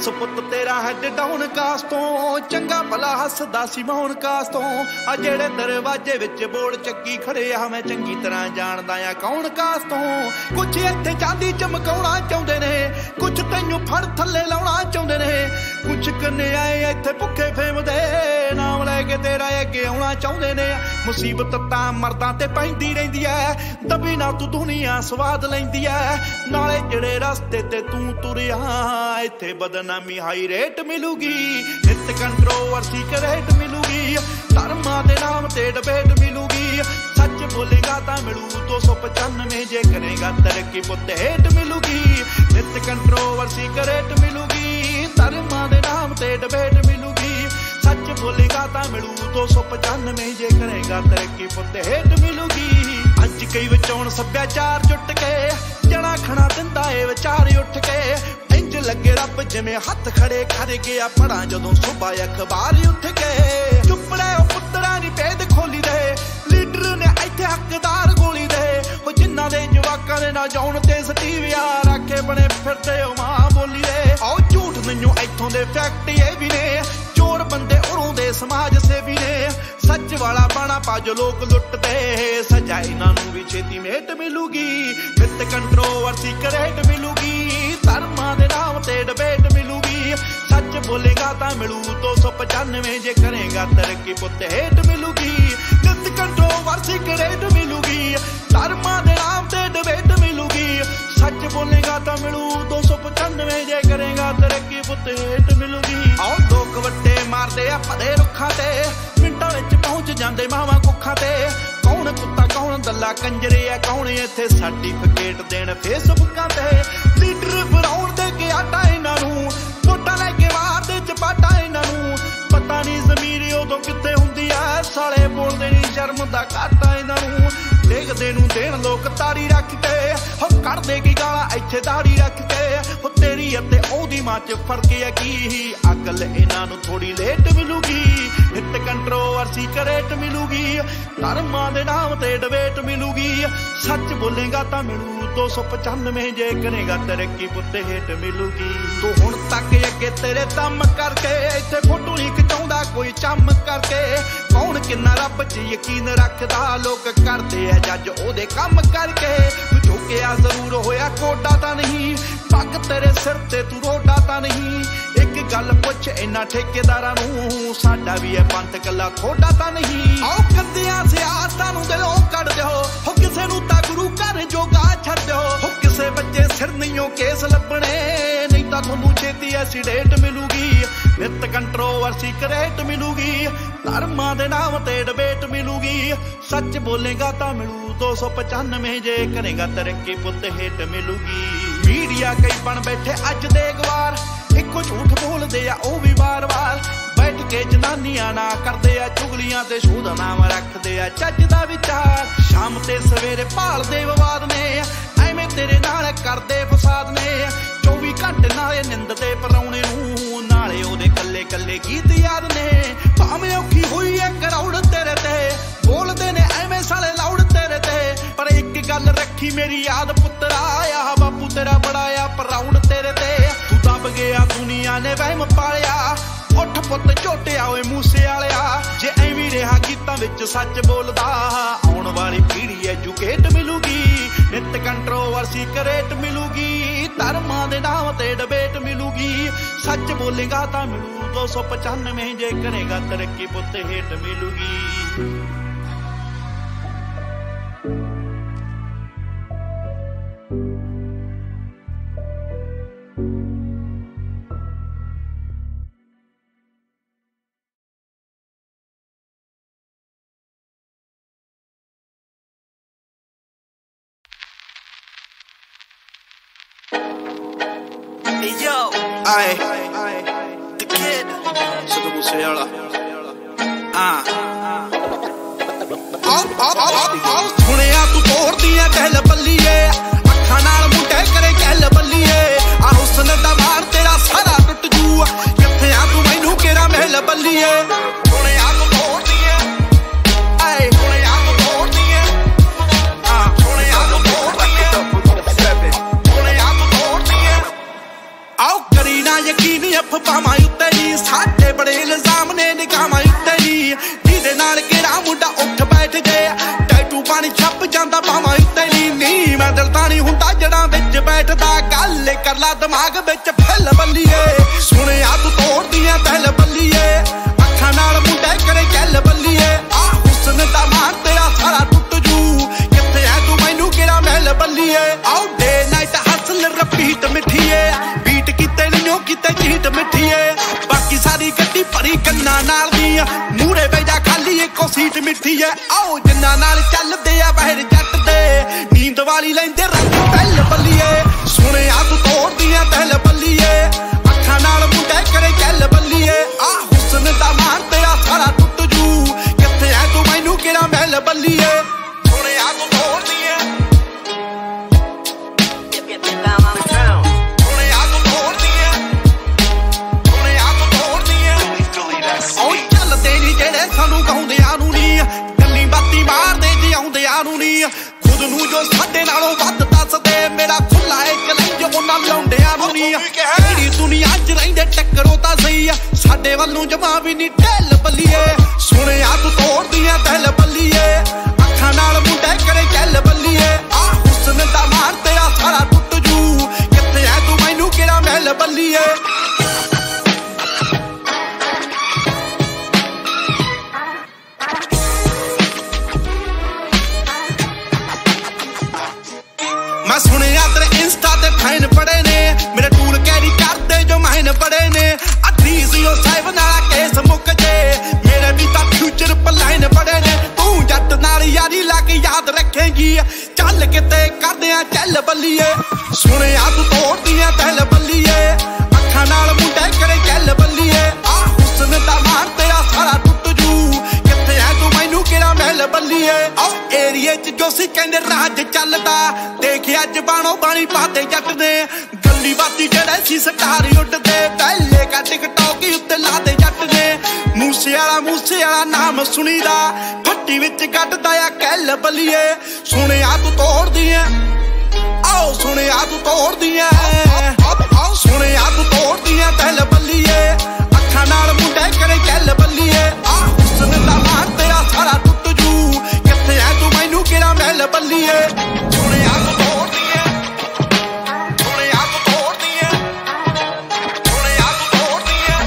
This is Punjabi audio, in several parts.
दस पुत तेरा हैड डाउन कास तो चंगा भला हसदा सी मौन कास तो आ जेड़े दरवाजे विच बोर्ड चक्की खड़े आ मैं चंगी तरह जानदा आ कौन कास तो कुछ इत्थे चांदी चमकाउणा चाहुंदे ने कुछ तैनूं फड़ थल्ले लाउणा चाहुंदे ने कुछ कन्याए इत्थे भुखे फेमदे नाम लैके तेरा अगे आउणा चाहुंदे ने मुसीबत तां मर्दां ते पैंदी रहिंदी ऐ दबी ना तू दुनिया स्वाद लैंदी ऐ नाले जेड़े रस्ते ते तू तुरिया इत्थे बदनामी हाई रेट मिलूगी नित कंट्रोवर्सी करेट मिलूगी धर्मां दे नाम ते डिबेट मिलूगी सच बोलेगा तां मिलू 295 जे करेगा तरक्की पुत हेट मिलूगी नित कंट्रोवर्सी करेट मिलूगी धर्मां दे नाम ते डिबेट मिलूगी सच बोलेगा तां मिलू 295 जे करेगा तरक्की पुत हेट मिलूगी अज कई विचौण सभ्याचार जुट के जड़ा खड़ा दिंदा ए विचार उठ के इंज लगे रब जिवें हथ खड़े कर गया पढ़ा जदों सुबह अखबार उठ के चुप रहे पुत्तरा नी भेद खोली दे लीडर ने इत्थे हकदार गोली दे जिन्हां दे जवाकां दे ना जाउण ते सटीविया राखे बने फिरदे मां बोली दे आओ झूठ नहीं इत्थों दे फैक्ट ये भी ने चोर बंदे उरों दे समाज सेवी ने सच वाला बाणा पाज लोग लुटते सजा इन्हां नूं भी छेती मेट मिलूगी विद कंट्रोवर्सी करेट मिलूगी धर्मां दे नाम ते डिबेट मिलूगी सच बोलेगा तां मिलू 295 जे करेगा तरक्की पुत हेट मिलूगी विद कंट्रोवर्सी करेट मिलूगी धर्मां दे नाम ते डिबेट मिलूगी सच बोलेगा तां मिलू 295 जे करेगा तरक्की पुत हेट मिलूगी आओ लोग वट्टे मारदे आ पदे रुखां ते मिंटां विच पहुंच जांदे मावां कुखां ते कौन कुत्ता कौन दल्ला कंजरे आ कौन इत्थे सर्टिफिकेट देण फेसबुकां ते लीडर फराउण दे के आटा इन्हां नूं वोटां लैके मारदे चपाटा इन्हां नूं पता नहीं ज़मीर उदों कित्थे हुंदी आ साले बोलदे नी शर्म दा घाटा इन्हां नूं देखदे नूं देण लोक तारी रख के हो कढदे की गालां इत्थे दाड़ी रख के हो तेरी अते ओदी मां च फर्क है की अकल इन्हां नूं थोड़ी लेट मिलूगी नित कंट्रोवर्सी करेट मिलूगी धर्मां दे नाम ते डिबेट मिलूगी सच बोलेगा तां मिलू 295 जे करेगा तरक्की पुत हेट मिलूगी तू हुण तक अगे तेरे दम करके इत्थे फोटो नहीं खिचाउंदा कोई चम करके कौन किन्ना रब च यकीन रखदा लोक करदे आ जज ओदे कम करके तू झुकिया जरूर होया कोडा तां नहीं पग तेरे सिर ते तू रोडा तां नहीं एक गल पुछ इन्हां ठेकेदारां नूं साडा भी है पंथ कला थोड़ा तां नहीं आओ कंदियां सियासतां नूं दिलों कढ दिओ हो किसे नूं तां गुरु घर जोगा छड्ड दिओ हो किसे बच्चे सिर नहीं केस लभणे नहीं तां तुहानूं छेती एसीडेट मिलूगी नित कंट्रोवर्सी करेट मिलूगी धर्मां दे नाम ते डिबेट मिलूगी सच बोलेगा तां मिलू 295 जे करेगा तरक्की पुत हेट मिलूगी मीडिया कई बन बैठे अज दे गवार इको झूठ बोलदे आ ओ भी बार बार बैठ के जनानियां ना करदे आ चुगलियां ते शोध नाम रखदे आ चज दा विचार शाम ते सवेरे भालदे विवाद ने एवें तेरे नाल करदे फसाद ने 24 घंटे नाले निंददे परौणे नूं नाले ओदे कल्ले कल्ले गीत याद ने भावें औखी होई है करौड़ तेरे ते बोलदे ने एवें साले लाउड तेरे ते पर एक गल रखी मेरी याद पुत्तरा आया बापू तेरा बड़ा आ प्राउड तेरे ते तू दब गया दुनिया ने वहम पालिया उठ पुत झोटिया होए मूसे वालिया जे एवीं रहा गीतां विच सच बोलदा आउण वाली पीढ़ी एजुकेट मिलूगी नित कंट्रोवर्सी करेट मिलूगी धर्मां दे नाम ते डिबेट मिलूगी सच बोलेगा तां मिलू 295 जे करेगा तरक्की पुत hate मिलूगी Yo, the kid. Solo Musiala. सुनिया तू तोड़ दिया कहल बल्लीए अखा नाल मुंडे करे कहल बल्लीए आ हुस्न दा बार तेरा सारा टुट जू किथे आ तू मैनू केरा महल बल्लीए सुनिया तू तोड़ दिए आए सुनिया तू तोड़ दिए सुनिया तू तोड़ दिए सुनिया तू तोड़ दिए आओ करी ना यकीन ला दिमाग विच फिल बल्लीए सुनिया तू तोड़दियां दिल बल्लीए अखां नाल मुंडे करे गल बल्लीए आ हुस्न दा मान तेरा सारा टुट जू किथे है तू मैनू किहड़ा महल बल्लीए आओ डे नाइट हसल रिपीट मिठीए बीट किते नहीं किते चीट मिठीए बाकी सारी गड्डी भरी गन्ना नाल दी मूहरे बैजा खाली इको सीट मिठी है आओ जिन्ना नाल चलदे आ बहर जट दे नींद वाली लैंदे रंग पहल बल्लीए सुनिया तू तोड़दियां दिल बल्लीए अखां नाल मुंडे करे गल बल्लीए आ हुस्न दा मान तेरा सारा टुट जू किथे है तू मैनू किहड़ा महल बल्लीए सुनिया तू तोड़दियां खुद नू जो साडे नालों वध दसदे मेरा खुला एक लंज उन्हां लौंडियां नू नी किहड़ी दुनिया च रहिंदे टक्करो तां सही आ साडे वल्लों जमा भी नी ढिल बल्लीए सुनिया तू तोड़दियां दिल बल्लीए अखां नाल मुंडे करे गल बल्लीए आ हुस्न दा मान तेरा सारा टुट जू किथे है तू मैनू किहड़ा महल बल्लीए मैं सुनिया तेरे इंस्टा ते फैन पड़े ने मेरे टूल कैरी करदे जो महन बड़े ने अधीजियो साहिब नाला केस मुक जे मेरे भी तां फ्यूचर प्लान बड़े ने तू जट नाल यारी लाके याद रखेगी चल किते करदे आ चल बल्लीए सुनिया तू तोड़दियां दिल बल्लीए अखां नाल मुंडे करे गल बल्लीए आ हुस्न दा मान तेरा सारा टुट जू किथे है तू मैनू किहड़ा महल बल्लीए आओ एरिए च जो सी कहंदे राज चलदा देखिया अज बाणो बाणी पाते जट ने गल्ली बाती जेड़े सी स्टार उठदे पहले का टिकटॉक उत्ते लादे जट ने मूसे वाला नाम सुनीदा फट्टी विच कटदा आ गल बल्लीए सुनिया तू तोड़दियां आओ सुनिया तू तोड़दियां आओ सुनिया तू तोड़दियां दिल बल्लीए अखां नाल मुंडे करे गल बल्लीए आ हुस्न दा मान तेरा सारा टुट जू किथे है तू मैनू किहड़ा महल बल्लीए सुनिया तू तोड़दियां सुनिया तू तोड़दियां सुनिया तू तोड़दियां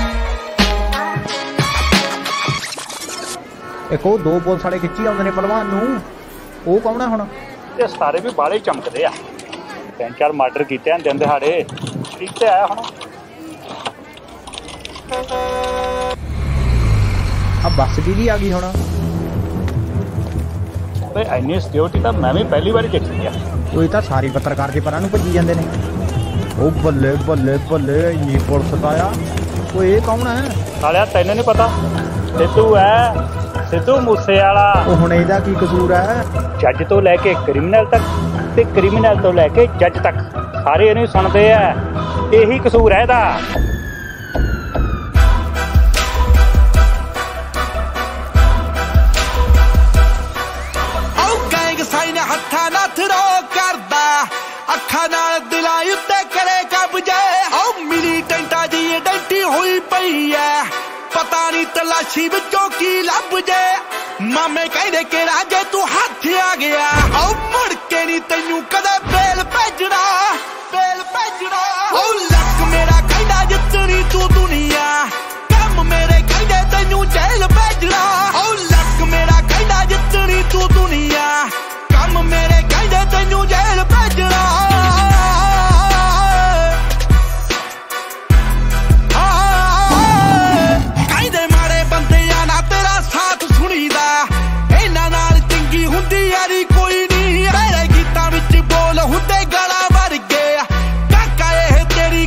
एक वो दो पुलिस वाले खिच्ची आउंदे ने पहलवान नूं ਉਹ ਕੌਣ ਹੈ ਹੁਣ ਇਹ ਸਾਰੇ ਵੀ ਬਾਹਲੇ ਚਮਕਦੇ ਆ ਤਿੰਨ ਚਾਰ ਮਰਡਰ ਕੀਤੇ ਹਨ ਦਿਨ ਦਿਹਾੜੇ ਕਿੱਥੇ ਆਇਆ ਹੁਣ ਆ ਬੱਸ ਦੀ ਆ ਗਈ ਹੁਣ ਤੇ ਇੰਨੀ ਸਿਕਿਉਰਿਟੀ ਤਾਂ ਮੈਂ ਵੀ ਪਹਿਲੀ ਵਾਰੀ ਦੇਖੀ ਆ ਕੋਈ ਤਾਂ ਸਾਰੀ ਪੱਤਰਕਾਰ ਦੇ ਪਰਾਂ ਨੂੰ ਭੱਜੀ ਜਾਂਦੇ ਨੇ ਉਹ ਬੱਲੇ ਬੱਲੇ ਬੱਲੇ ਇੰਨੀ ਪੁਲਿਸ ਦਾ ਆ ਉਹ ਇਹ ਕੌਣ ਹੈ ਸਾਲਿਆ ਤੈਨੂੰ ਨਹੀਂ ਪਤਾ ਸਿੱਧੂ ਹੈ ਸਿੱਧੂ ਮੂਸੇ ਵਾਲਾ ਉਹ ਹੁਣ ਇਹਦਾ ਕੀ ਕਸੂਰ ਹੈ ਜੱਜ ਤੋਂ ਲੈ ਕੇ ਕ੍ਰਿਮੀਨਲ ਤੱਕ ਤੇ ਕ੍ਰਿਮੀਨਲ ਤੋਂ ਲੈ ਕੇ ਜੱਜ ਤੱਕ ਸਾਰੇ ਇਹਨੂੰ ਸੁਣਦੇ ਆ ਇਹੀ ਕਸੂਰ ਹੈ ਇਹਦਾ ਸਾਈਨ ਹੱਥਾਂ ਨਾਲ ਥਰੋ ਕਰਦਾ ਅੱਖਾਂ ਨਾਲ ਦਿਲਾਂ ਉੱਤੇ ਕਰੇ ਕਬਜੇ ਓ ਮਿਲੀਟੈਂਟਾਂ ਦੀ ਆਇਡੈਂਟੀ ਹੋਈ ਪਈ ਐ ਪਤਾ ਨਹੀਂ ਤਲਾਸ਼ੀ ਵਿੱਚੋਂ ਕੀ ਲੱਭ ਜੇ ਮਾਮੇ ਕਹਿੰਦੇ ਕਿ ਰਾਜੇ ਤੂੰ ਹੱਥ ਆ ਗਿਆ ਓ ਮੁੜ ਕੇ ਨਹੀਂ ਤੈਨੂੰ ਕਦੇ ਬੇਲ ਭੇਜਣਾ ਓ ਲੱਕ ਮੇਰਾ ਕਹਿੰਦਾ ਜਿੱਤਣੀ ਤੂੰ ਦੁਨੀਆ ਕੰਮ ਮੇਰੇ ਕਹਿੰਦੇ ਤੈਨੂੰ ਜੇਲ੍ਹ ਭੇਜਣਾ ਓ ਲੱਕ ਮੇਰਾ ਕਹਿੰਦਾ ਜਿੱਤਣੀ ਤੂੰ ਦੁਨੀਆ ਕੰਮ ਮੇਰੇ ਕਹਿੰਦੇ ਤੈਨੂੰ ਜੇਲ੍ਹ ਭੇਜਣਾ ਕਹਿੰਦੇ ਮਾੜੇ ਬੰਦਿਆਂ ਨਾਲ ਤੇਰਾ ਸਾਥ ਸੁਣੀਦਾ ਇਹਨਾਂ ਨਾਲ ਚੰਗੀ ਹੁੰਦੀ ਯਾਰੀ ਕੋਈ ਨਹੀਂ ਮੇਰੇ ਗੀਤਾਂ ਵਿੱਚ ਬੋਲ ਹੁੰਦੇ ਗਾਲਾਂ ਵਰਗੇ ਕਾਕਾ ਇਹ ਤੇਰੀ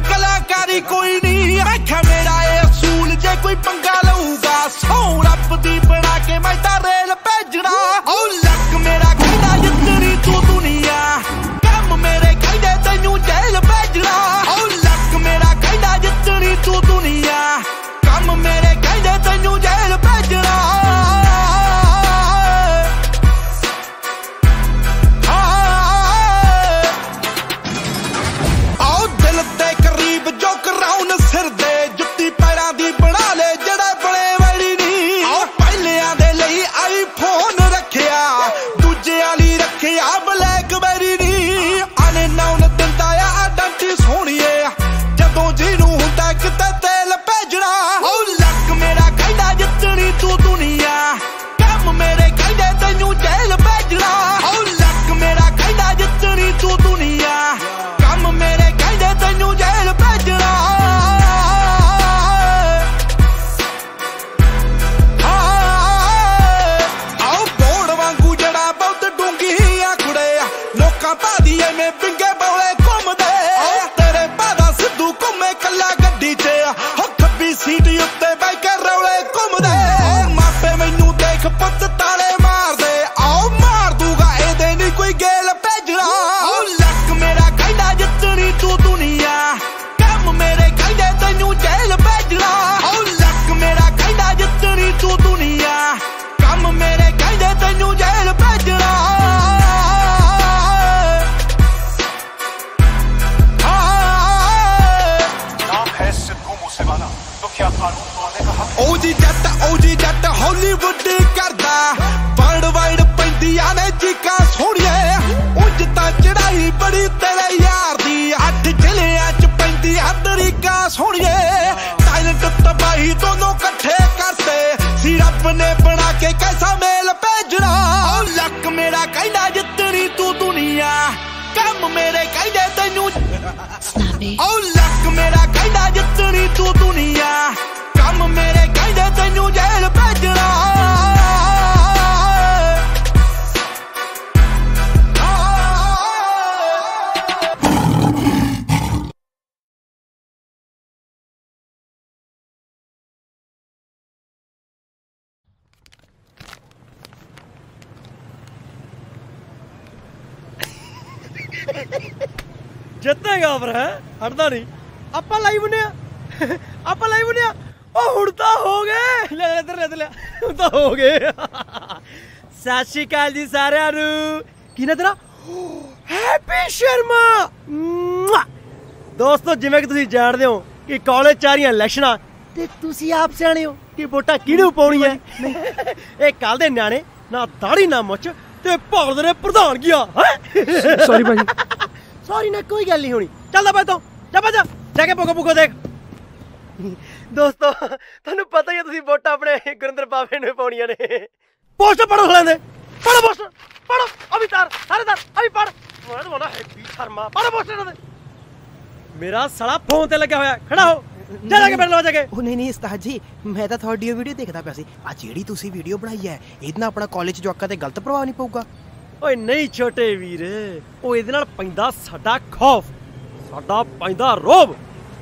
बना के कैसा मेल भेजना ओ लक मेरा कहना जितनी तू दुनिया कम मेरे कहदे तैनू ओ लक मेरा कहना जितनी तू दुनिया कम मेरे कहदे तैनू जेल भेजना ਜਿੱਤੇਗਾ ਫਿਰ ਹੈ ਹਟਦਾ ਨਹੀਂ ਆਪਾਂ ਲਾਈ ਬੁੰਨਿਆ ਆਪਾਂ ਲਾਈ ਬੁੰਨਿਆ ਉਹ ਹੁਣ ਤਾਂ ਹੋ ਗਏ ਲੈ ਇੱਧਰ ਲੈ ਹੁਣ ਤਾਂ ਹੋ ਗਏ ਸਤਿ ਸ਼੍ਰੀ ਅਕਾਲ ਜੀ ਸਾਰਿਆਂ ਨੂੰ ਕੀ ਨਾ ਤੇਰਾ ਹੈਪੀ ਸ਼ਰਮਾ ਦੋਸਤੋ ਜਿਵੇਂ ਕਿ ਤੁਸੀਂ ਜਾਣਦੇ ਹੋ ਕਿ ਕਾਲਜ ਚ ਆ ਰਹੀਆਂ ਇਲੈਕਸ਼ਨਾਂ ਤੇ ਤੁਸੀਂ ਆਪ ਸਿਆਣੇ ਹੋ ਕਿ ਵੋਟਾਂ ਕਿਹਨੂੰ ਪਾਉਣੀਆਂ ਇਹ ਕੱਲ ਦੇ ਨਿਆਣੇ ਨਾ ਦਾੜੀ ਨਾ ਮੁੱਛ ਤੇ ਭਾਲਦੇ ਨੇ ਪ੍ਰਧਾਨਗੀਆਂ ਸੌਰੀ ਭਾਜੀ ਸੌਰੀ ਨਾ ਕੋਈ ਗੱਲ ਨਹੀਂ ਹੋਣੀ ਚੱਲਦਾ ਪੈ ਤੂੰ ਜਾ ਕੇ ਪੁੱਗੋ ਦੇਖ ਦੋਸਤੋ ਤੁਹਾਨੂੰ ਪਤਾ ਹੀ ਹੈ ਤੁਸੀਂ ਵੋਟਾਂ ਆਪਣੇ ਗੁਰਿੰਦਰ ਬਾਵੇ ਨੂੰ ਪਾਉਣੀਆਂ ਨੇ ਪੋਸਟਰ ਪੜੋ ਲੈਂਦੇ ਪੜੋ ਪੋਸਟਰ ਪੜੋ ਅਭੀ ਸਾਰੇ ਅਭੀ ਪੜ ਮੈਂ ਤਾਂ ਹੈਪੀ ਸ਼ਰਮਾ ਪੜੋ ਪੋਸਟਰ ਦੇ ਮੇਰਾ ਸਾਲਾ ਫੋਨ ਤੇ ਲੱਗਿਆ ਹੋਇਆ ਖੜਾ ਹੋ ਜਾ ਕੇ ਬੈਠ ਲਓ ਜਾ ਕੇ ਉਹ ਨਹੀਂ ਉਸਤਾਦ ਜੀ ਮੈਂ ਤਾਂ ਤੁਹਾਡੀ ਵੀਡੀਓ ਦੇਖਦਾ ਪਿਆ ਸੀ ਆ ਜਿਹੜੀ ਤੁਸੀਂ ਵੀਡੀਓ ਬਣਾਈ ਹੈ ਇਹਦੇ ਨਾਲ ਆਪਣਾ ਕਾਲਜ ਜਵਾਕਾਂ ਤੇ ਗਲਤ ਪ੍ਰਭਾਵ ਨਹੀਂ ਪਊਗਾ ਓਏ ਨਹੀਂ ਛੋਟੇ ਵੀਰ ਉਹ ਇਹਦੇ ਨਾਲ ਪੈਂਦਾ ਸਾਡਾ ਖੌਫ ਸਾਡਾ ਪੈਂਦਾ ਰੋਬ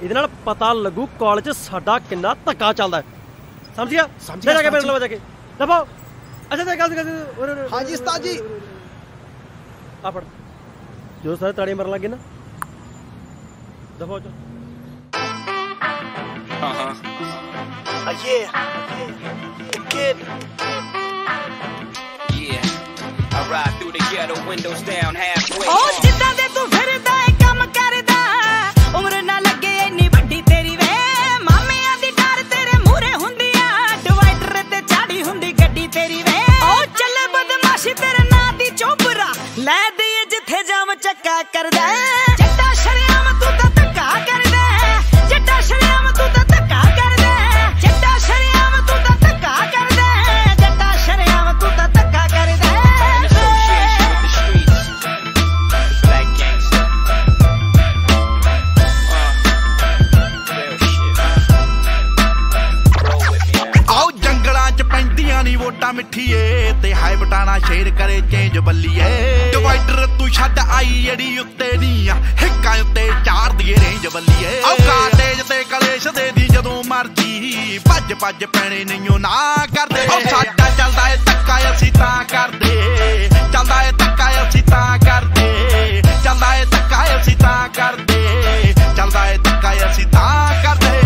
ਇਹਦੇ ਨਾਲ ਪਤਾ ਲੱਗੂ ਕਾਲਜ ਸਾਡਾ ਕਿੰਨਾ ਧੱਕਾ ਚੱਲਦਾ ਸਮਝ ਗਿਆ ਜਾ ਕੇ ਬੈਠ ਲਓ ਜਾ ਕੇ ਦਬਾਓ ਅੱਛਾ ਹਾਂਜੀ ਉਸਤਾਦ ਜੀ ਆ ਫੜ ਜੋ ਸਾਰੇ ਤਾੜੀਆਂ ਮਾਰਨ ਲੱਗੇ ਨਾ ਦਬਾਓ Yeah, the kid. Yeah, I ride through the ghetto, windows down halfway. Oh, ਜਿੱਦਾਂ ਦੇ ਤੂੰ ਫਿਰਦਾ ਏ ਕੰਮ ਕਰਦਾ ਉਮਰ ਨਾ ਲੱਗੇ ਇੰਨੀ ਵੱਡੀ ਤੇਰੀ ਵੇ ਮਾਮਿਆਂ ਦੀ ਡਰ ਤੇਰੇ ਮੂਹਰੇ ਹੁੰਦੀ ਆ ਡਿਵਾਈਡਰ ਤੇ ਚਾੜੀ ਹੁੰਦੀ ਗੱਡੀ ਤੇਰੀ ਵੇ ਉਹ ਚੱਲੇ ਬਦਮਾਸ਼ੀ ਤੇਰੇ ਨਾਂ ਦੀ ਚੋਬਰਾ ਲੈ ਦੇ ਜਿੱਥੇ ਜਾਮ ਚੱਕਾ ਕਰਦਾ ਜੱਟਾ ਸ਼ਰਿਆਮ ਤੂੰ ਤਾਂ ਧੱਕਾ ਕਰਦਾ ਜੱਟਾ ਸ਼ਰਿਆਮ ਤੂੰ ਤਾਂ ਧੱਕਾ ਕਰਦਾ ਜੱਟਾ ਸ਼ਰਿਆਮ ਤੂੰ ਤਾਂ ਧੱਕਾ ਕਰਦਾ ਜੱਟਾ ਸ਼ਰਿਆਮ ਤੂੰ ਤਾਂ ਧੱਕਾ ਕਰਦਾ ਆਓ ਜੰਗਲਾਂ ਚ ਪੈਂਦੀਆਂ ਨੀ ਵੋਟਾਂ ਮਿੱਠੀਏ ਤੇ ਹਾਈ ਬਟਾਣਾ ਸ਼ੇਰ ਕਰੇ ਚੇਂਜ ਬੱਲੀਏ ਡਿਵਾਈਡਰ ਤੂੰ ਛੱਡ ਆਈ ਜਿਹੜੀ ਉੱਤੇ ਨੀ ਆ ਹਿੱਕਾਂ ਉੱਤੇ ਚਾਰ ਦੀ ਰੇਂਜ ਬੱਲੀਏ ਆਓ ਕਾਟੇਜ ਤੇ ਕਲੇਸ਼ ਦੇ ਦੀ ਜਦੋਂ ਮਰਜੀ ਭੱਜ ਪੈਣੇ ਨਹੀਂਓ ਨਾ ਕਰਦੇ ਉਹ ਸਾਡਾ ਚੱਲਦਾ ਏ ਧੱਕਾ ਅਸੀਂ ਤਾਂ ਕਰਦੇ ਚੱਲਦਾ ਏ ਧੱਕਾ ਅਸੀਂ ਤਾਂ ਕਰਦੇ ਚੱਲਦਾ ਏ ਧੱਕਾ ਅਸੀਂ ਤਾਂ ਕਰਦੇ ਚੱਲਦਾ ਏ ਧੱਕਾ ਅਸੀਂ ਤਾਂ ਕਰਦੇ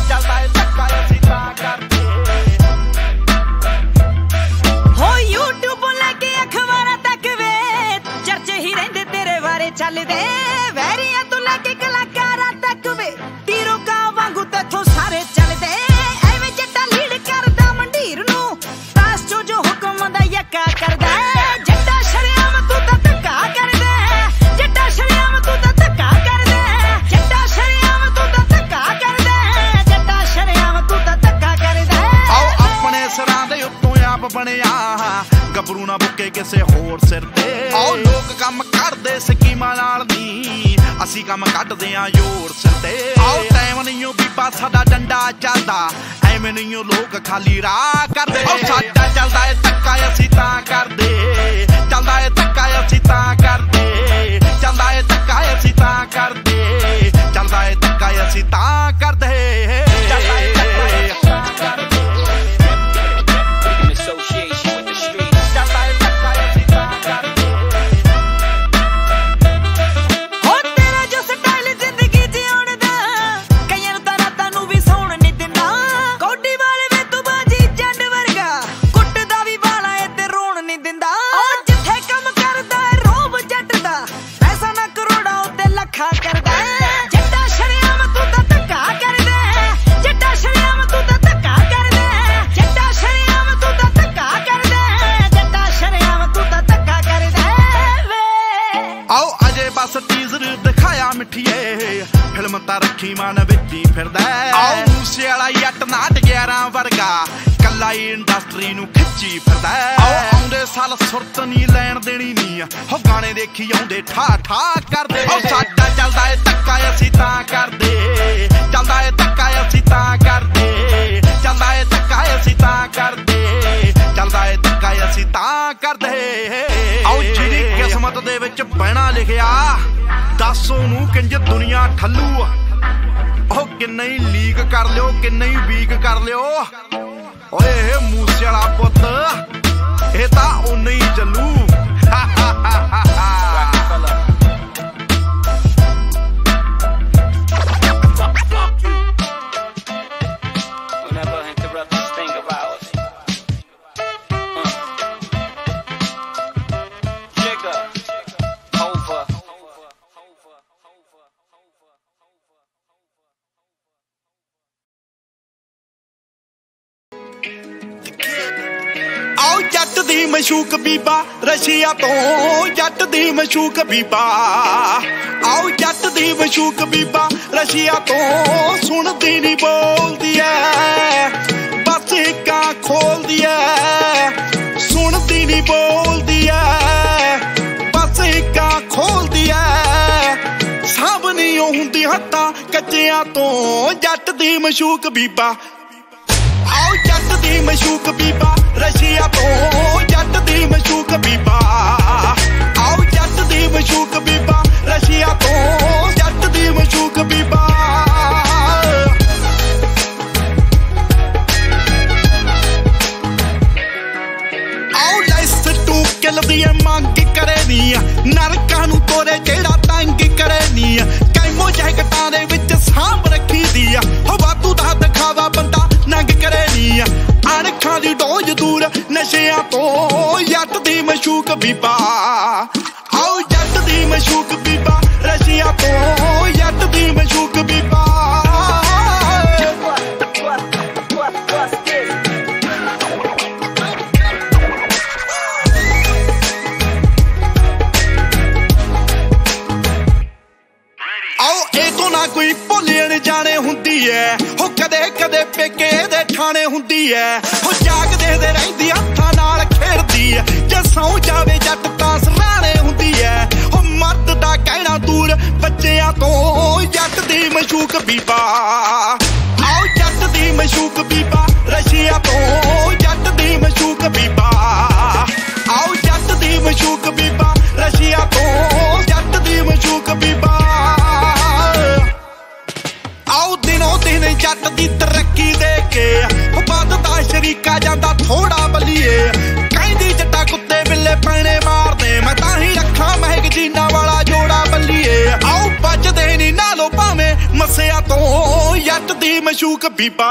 ਚੱਲਦਾ ਏ ਧੱਕਾ ਅਸੀਂ ਤਾਂ ਕਰਦੇ ਹੋ YouTube ਲੈ ਕੇ ਅਖਬਾਰਾਂ ਤੱਕ ਵੇ ਚਰਚੇ ਹੀ ਰਹਿੰਦੇ ਤੇਰੇ ਬਾਰੇ ਚੱਲਦੇ ਵੈਰੀਆਂ ਤੋਂ ਲੈ ਕੇ ਕਲਾਕਾਰਾਂ ਤੱਕ ਵੇ ਤੀਰੋ ਕਾ ਵਾਂਗੂ ਤੇਥੋਂ ਸਾਰੇ ਚੱਲਦੇ ਐਵੇਂ ਜੱਟਾ ਲੀਡ ਕਰਦਾ ਮੰਡੀਰ ਨੂੰ ਤਾਸ ਚੋ ਜੋ ਹੁਕਮ ਦਾ ਯੱਕਾ ਕਰਦਾ ਜੱਟਾ ਸ਼ਰਿਆਮ ਤੂੰ ਤਾਂ ਧੱਕਾ ਕਰਦਾ ਜੱਟਾ ਸ਼ਰਿਆਮ ਤੂੰ ਤਾਂ ਧੱਕਾ ਕਰਦਾ ਜੱਟਾ ਸ਼ਰਿਆਮ ਤੂੰ ਤਾਂ ਧੱਕਾ ਕਰਦਾ ਜੱਟਾ ਸ਼ਰਿਆਮ ਤੂੰ ਤਾਂ ਧੱਕਾ ਕਰਦਾ ਆਓ ਆਪਣੇ ਸਿਰਾਂ ਦੇ ਉੱਤੋਂ ਆਪ ਬਣਿਆ ਗੱਭਰੂ ਨਾ ਬੁੱਕੇ ਕਿਸੇ ਹੋਰ ਸਿਰ ਤੇ ਆਓ ਲੋਕ ਕੰਮ ਕਰਦੇ ਸਕੀਮਾਂ ਨਾਲ ਨੀ ਅਸੀਂ ਕੰਮ ਕੱਢਦੇ ਆਂ ਜ਼ੋਰ ਸਿਰ ਤੇ ਆਓ ਟਾਈਮ ਨਹੀਂਓ ਬੀਬਾ ਸਾਡਾ ਡੰਡਾ ਚੱਲਦਾ ਐਵੇਂ ਨਹੀਂਓ ਲੋਕ ਖਾਲੀ ਰਾਹ ਕਰਦੇ ਆਓ ਸਾਡਾ ਚੱਲਦਾ ਏ ਧੱਕਾ ਅਸੀਂ ਤਾਂ ਕਰਦੇ ਚੱਲਦਾ ਏ ਧੱਕਾ ਅਸੀਂ ਤਾਂ ਕਰਦੇ ਚੱਲਦਾ ਏ ਧੱਕਾ ਅਸੀਂ ਤਾਂ ਕਰਦੇ ਚੱਲਦਾ ਏ ਧੱਕਾ ਅਸੀਂ ਤਾਂ ਕਰਦੇ ਚੱਲਦਾ ਏ ਧੱਕਾ ਅਸੀਂ ਤਾਂ ਕਰਦੇ Association with the streets. ਹੋ ਤੇਰਾ ਜੋ ਸਟਾਈਲ ਜ਼ਿੰਦਗੀ ਜਿਉਣ ਦਾ ਕਈਆਂ ਨੂੰ ਤਾਂ ਰਾਤਾਂ ਨੂੰ ਵੀ ਸੌਣ ਨਹੀਂ ਦਿੰਦਾ ਕੋਡੀ ਵਾਲੇ ਵੇ ਤੂੰ ਬਾਜੀ ਜੰਡ ਵਰਗਾ ਕੁੱਟਦਾ ਵੀ ਵਾਲਾ ਏ ਤੇ ਰੋਣ ਨਹੀਂ ਦਿੰਦਾ ਉਹ ਜਿੱਥੇ ਕੰਮ ਕਰਦਾ ਏ ਰੋਬ ਜੱਟ ਦਾ ਪੈਸਾ ਨਾ ਕਰੋੜਾ ਉੱਤੇ ਲੱਖਾਂ ਕਰਦਾ ਜੱਟਾ ਸ਼ਰਿਆਮ ਤੂੰ ਤਾਂ ਧੱਕਾ ਨੱਪੀ ਫਿਰਦਾ ਆਓ ਮੂਸੇ ਵਾਲਾ ਜੱਟ ਨਾਟ 11 ਵਰਗਾ ਕੱਲਾ ਹੀ ਇੰਡਸਟਰੀ ਨੂੰ ਖਿੱਚੀ ਫਿਰਦਾ ਆਉਂਦੇ ਸਾਲ ਸੁਰਤ ਨਹੀਂ ਲੈਣ ਦੇਣੀ ਨਹੀਂ ਹੋ ਗਾਣੇ ਦੇਖੀ ਆਉਂਦੇ ਠਾ ਠਾ ਕਰਦੇ ਉਹ ਸਾਡਾ ਚੱਲਦਾ ਏ ਧੱਕਾ ਅਸੀਂ ਤਾਂ ਕਰਦੇ ਚੱਲਦਾ ਏ ਧੱਕਾ ਅਸੀਂ ਤਾਂ ਕਰਦੇ ਚੱਲਦਾ ਏ ਧੱਕਾ ਅਸੀਂ ਤਾਂ ਕਰਦੇ ਚੱਲਦਾ ਏ ਧੱਕਾ ਅਸੀਂ ਤਾਂ ਕਰਦੇ ਆਓ ਜਿਹੜੀ ਕਿਸਮਤ ਦੇ ਵਿੱਚ ਪੈਣਾ ਲਿਖਿਆ ਦੱਸ ਉਹਨੂੰ ਕਿੰਜ ਦੁਨੀਆ ਠੱਲੂ ਉਹ ਕਿੰਨਾ ਹੀ ਲੀਕ ਕਰ ਲਿਓ ਕਿੰਨਾ ਹੀ ਵੀਕ ਕਰ ਲਿਓ ਓਏ ਮੂਸੇ ਵਾਲਾ ਪੁੱਤ ਇਹ ਤਾਂ ਉਨੇ ਹੀ ਚੱਲੂ ਜੱਟ ਦੀ ਮਸ਼ੂਕ ਬੀਬਾ ਰਸ਼ੀਆ ਤੋਂ ਜੱਟ ਦੀ ਮਸ਼ੂਕ ਬੀਬਾ ਆਓ ਜੱਟ ਦੀ ਮਸ਼ੂਕ ਬੀਬਾ ਰਸ਼ੀਆ ਤੋਂ ਸੁਣਦੀ ਨਹੀਂ ਬੋਲਦੀ ਐ ਬਸ ਇੱਕਾਂ ਖੋਲਦੀ ਐ ਸੁਣਦੀ ਨਹੀਂ ਬੋਲਦੀ ਐ ਬਸ ਇੱਕਾਂ ਖੋਲਦੀ ਐ ਸਭ ਨਹੀਂ ਉਹ ਹੁੰਦੀ ਹੱਥਾਂ ਕੱਚਿਆਂ ਤੋਂ ਜੱਟ ਦੀ ਮਸ਼ੂਕ ਬੀਬਾ ਆਓ ਜੱਟ ਦੀ ਮਸ਼ੂਕ ਬੀਬਾ ਰਸ਼ੀਆ ਤੋਂ ਜੱਟ ਦੀ ਮਸ਼ੂਕ ਬੀਬਾ ਆਓ ਜੱਟ ਦੀ ਮਸ਼ੂਕ ਬੀਬਾ ਰਸ਼ੀਆ ਤੋਂ ਜੱਟ ਦੀ ਮਸ਼ੂਕ ਬੀਬਾ ਆਓ ਲੈਸ ਟੂ ਕਿਲ ਦੀ ਮੰਗ ਕਰੇ ਨੀ ਨਰਕਾਂ ਨੂੰ ਤੋਰੇ ਜਿਹੜਾ ਤੰਗ ਕਰੇ ਨੀ ਕੈਮੋ ਜੈਕਟਾਂ ਦੇ ਵਿੱਚ ਸਾਂਭ ਰੱਖੀ ਦੀ ਹੋ ਵਾਧੂ ਦਾ ਦਿਖਾਵਾ ਬੰਦਾ ਨੰਗ ਕਰੇ ਨੀ ਅਣਖਾਂ ਦੀ ਡੋਜ ਦੂਰ ਨਸ਼ਿਆਂ ਤੋਂ ਜੱਟ ਦੀ ਮਸ਼ੂਕ ਬੀਬਾ ਆਓ ਜੱਟ ਦੀ ਮਸ਼ੂਕ ਬੀਬਾ ਰਸ਼ੀਆ ਤੋਂ ਜੱਟ ਦੀ ਮਸ਼ੂਕ ਬੀਬਾ ਆਓ ਇਹ ਤੋਂ ਨਾ ਕੋਈ ਭੁੱਲਣ ਜਾਣੇ ਹੁੰਦੀ ਐ ਹੋ ਕਦੇ ਕਦੇ ਪੇਕੇ ਦੇ ਠਾਣੇ ਹੁੰਦੀ ਐ ਹੋ ਜਾਗਦੇ ਦੇ ਰਹਿੰਦੀ ਹੱਥਾਂ ਨਾਲ ਖੇਡਦੀ ਐ ਜੇ ਸੌ ਜਾਵੇ ਜੱਟ ਤਾਂ ਸਰਾਣੇ ਹੁੰਦੀ ਐ ਹੋ ਮਰਦ ਦਾ ਕਹਿਣਾ ਦੂਰ ਬੱਚਿਆਂ ਤੋਂ ਜੱਟ ਦੀ ਮਸ਼ੂਕ ਬੀਬਾ ਆਓ ਜੱਟ ਦੀ ਮਸ਼ੂਕ ਬੀਬਾ ਰਸ਼ੀਆ ਤੋਂ ਜੱਟ ਦੀ ਮਸ਼ੂਕ ਬੀਬਾ ਆਓ ਜੱਟ ਦੀ ਮਸ਼ੂਕ ਬੀਬਾ ਰਸ਼ੀਆ ਤੋਂ ਜੱਟ ਦੀ ਮਸ਼ੂਕ ਬੀਬਾ ਆਓ ਦਿਨੋਂ ਦਿਨ ਜੱਟ ਦੀ ਤਰੱਕੀ ਦੇ ਕੇ ਵੱਧਦਾ ਸ਼ਰੀਕਾ ਜਾਂਦਾ ਥੋੜਾ ਬਲੀਏ ਕਹਿੰਦੀ ਜੱਟਾ ਕੁੱਤੇ ਬਿੱਲੇ ਪੈਣੇ ਮਾਰਦੇ ਮੈਂ ਤਾਂ ਹੀ ਰੱਖਾਂ ਮੈਗਜ਼ੀਨਾਂ ਵਾਲਾ ਜੋੜਾ ਬੱਲੀਏ ਆਓ ਬਚਦੇ ਨੀ ਨਾਲੋਂ ਭਾਵੇਂ ਮੱਸਿਆਂ ਤੋਂ ਜੱਟ ਦੀ ਮਸ਼ੂਕ ਬੀਬਾ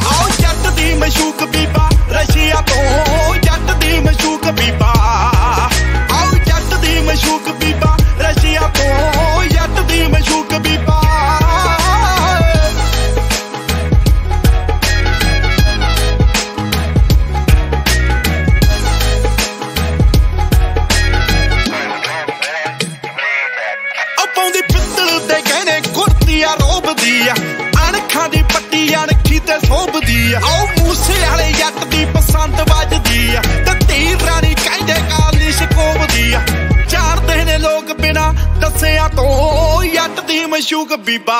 ਆਓ ਜੱਟ ਦੀ ਮਸ਼ੂਕ ਬੀਬਾ ਰਸ਼ੀਆ ਤੋਂ ਜੱਟ ਦੀ ਮਸ਼ੂਕ ਬੀਬਾ ਆਓ ਜੱਟ ਦੀ ਮਸ਼ੂਕ ਬੀਬਾ ਰਸ਼ੀਆ ਤੋਂ ਜੱਟ ਦੀ ਮਸ਼ੂਕ ਬੀਬਾ ਪਾਉਂਦੀ ਪਿੱਤਲ ਦੇ ਗਹਿਣੇ ਕੁੜਤੀ ਆ ਰੋਬਦੀ ਆ ਅਣਖਾਂ ਦੀ ਪੱਟੀ ਅਣਖੀ ਤੇ ਸੋਭਦੀ ਆ ਆਓ ਮੂਸੇ ਵਾਲੇ ਜੱਟ ਦੀ ਪਸੰਦ ਵੱਜਦੀ ਆ ਤੇ ਧੀਰ ਰਾਣੀ ਕਹਿੰਦੇ ਕਾਲੀ ਸ਼ਕੋਬਦੀ ਆ ਜਾਣਦੇ ਨੇ ਲੋਕ ਬਿਨਾ ਦੱਸਿਆਂ ਤੋਂ ਜੱਟ ਦੀ ਮਸ਼ੂਕ ਬੀਬਾ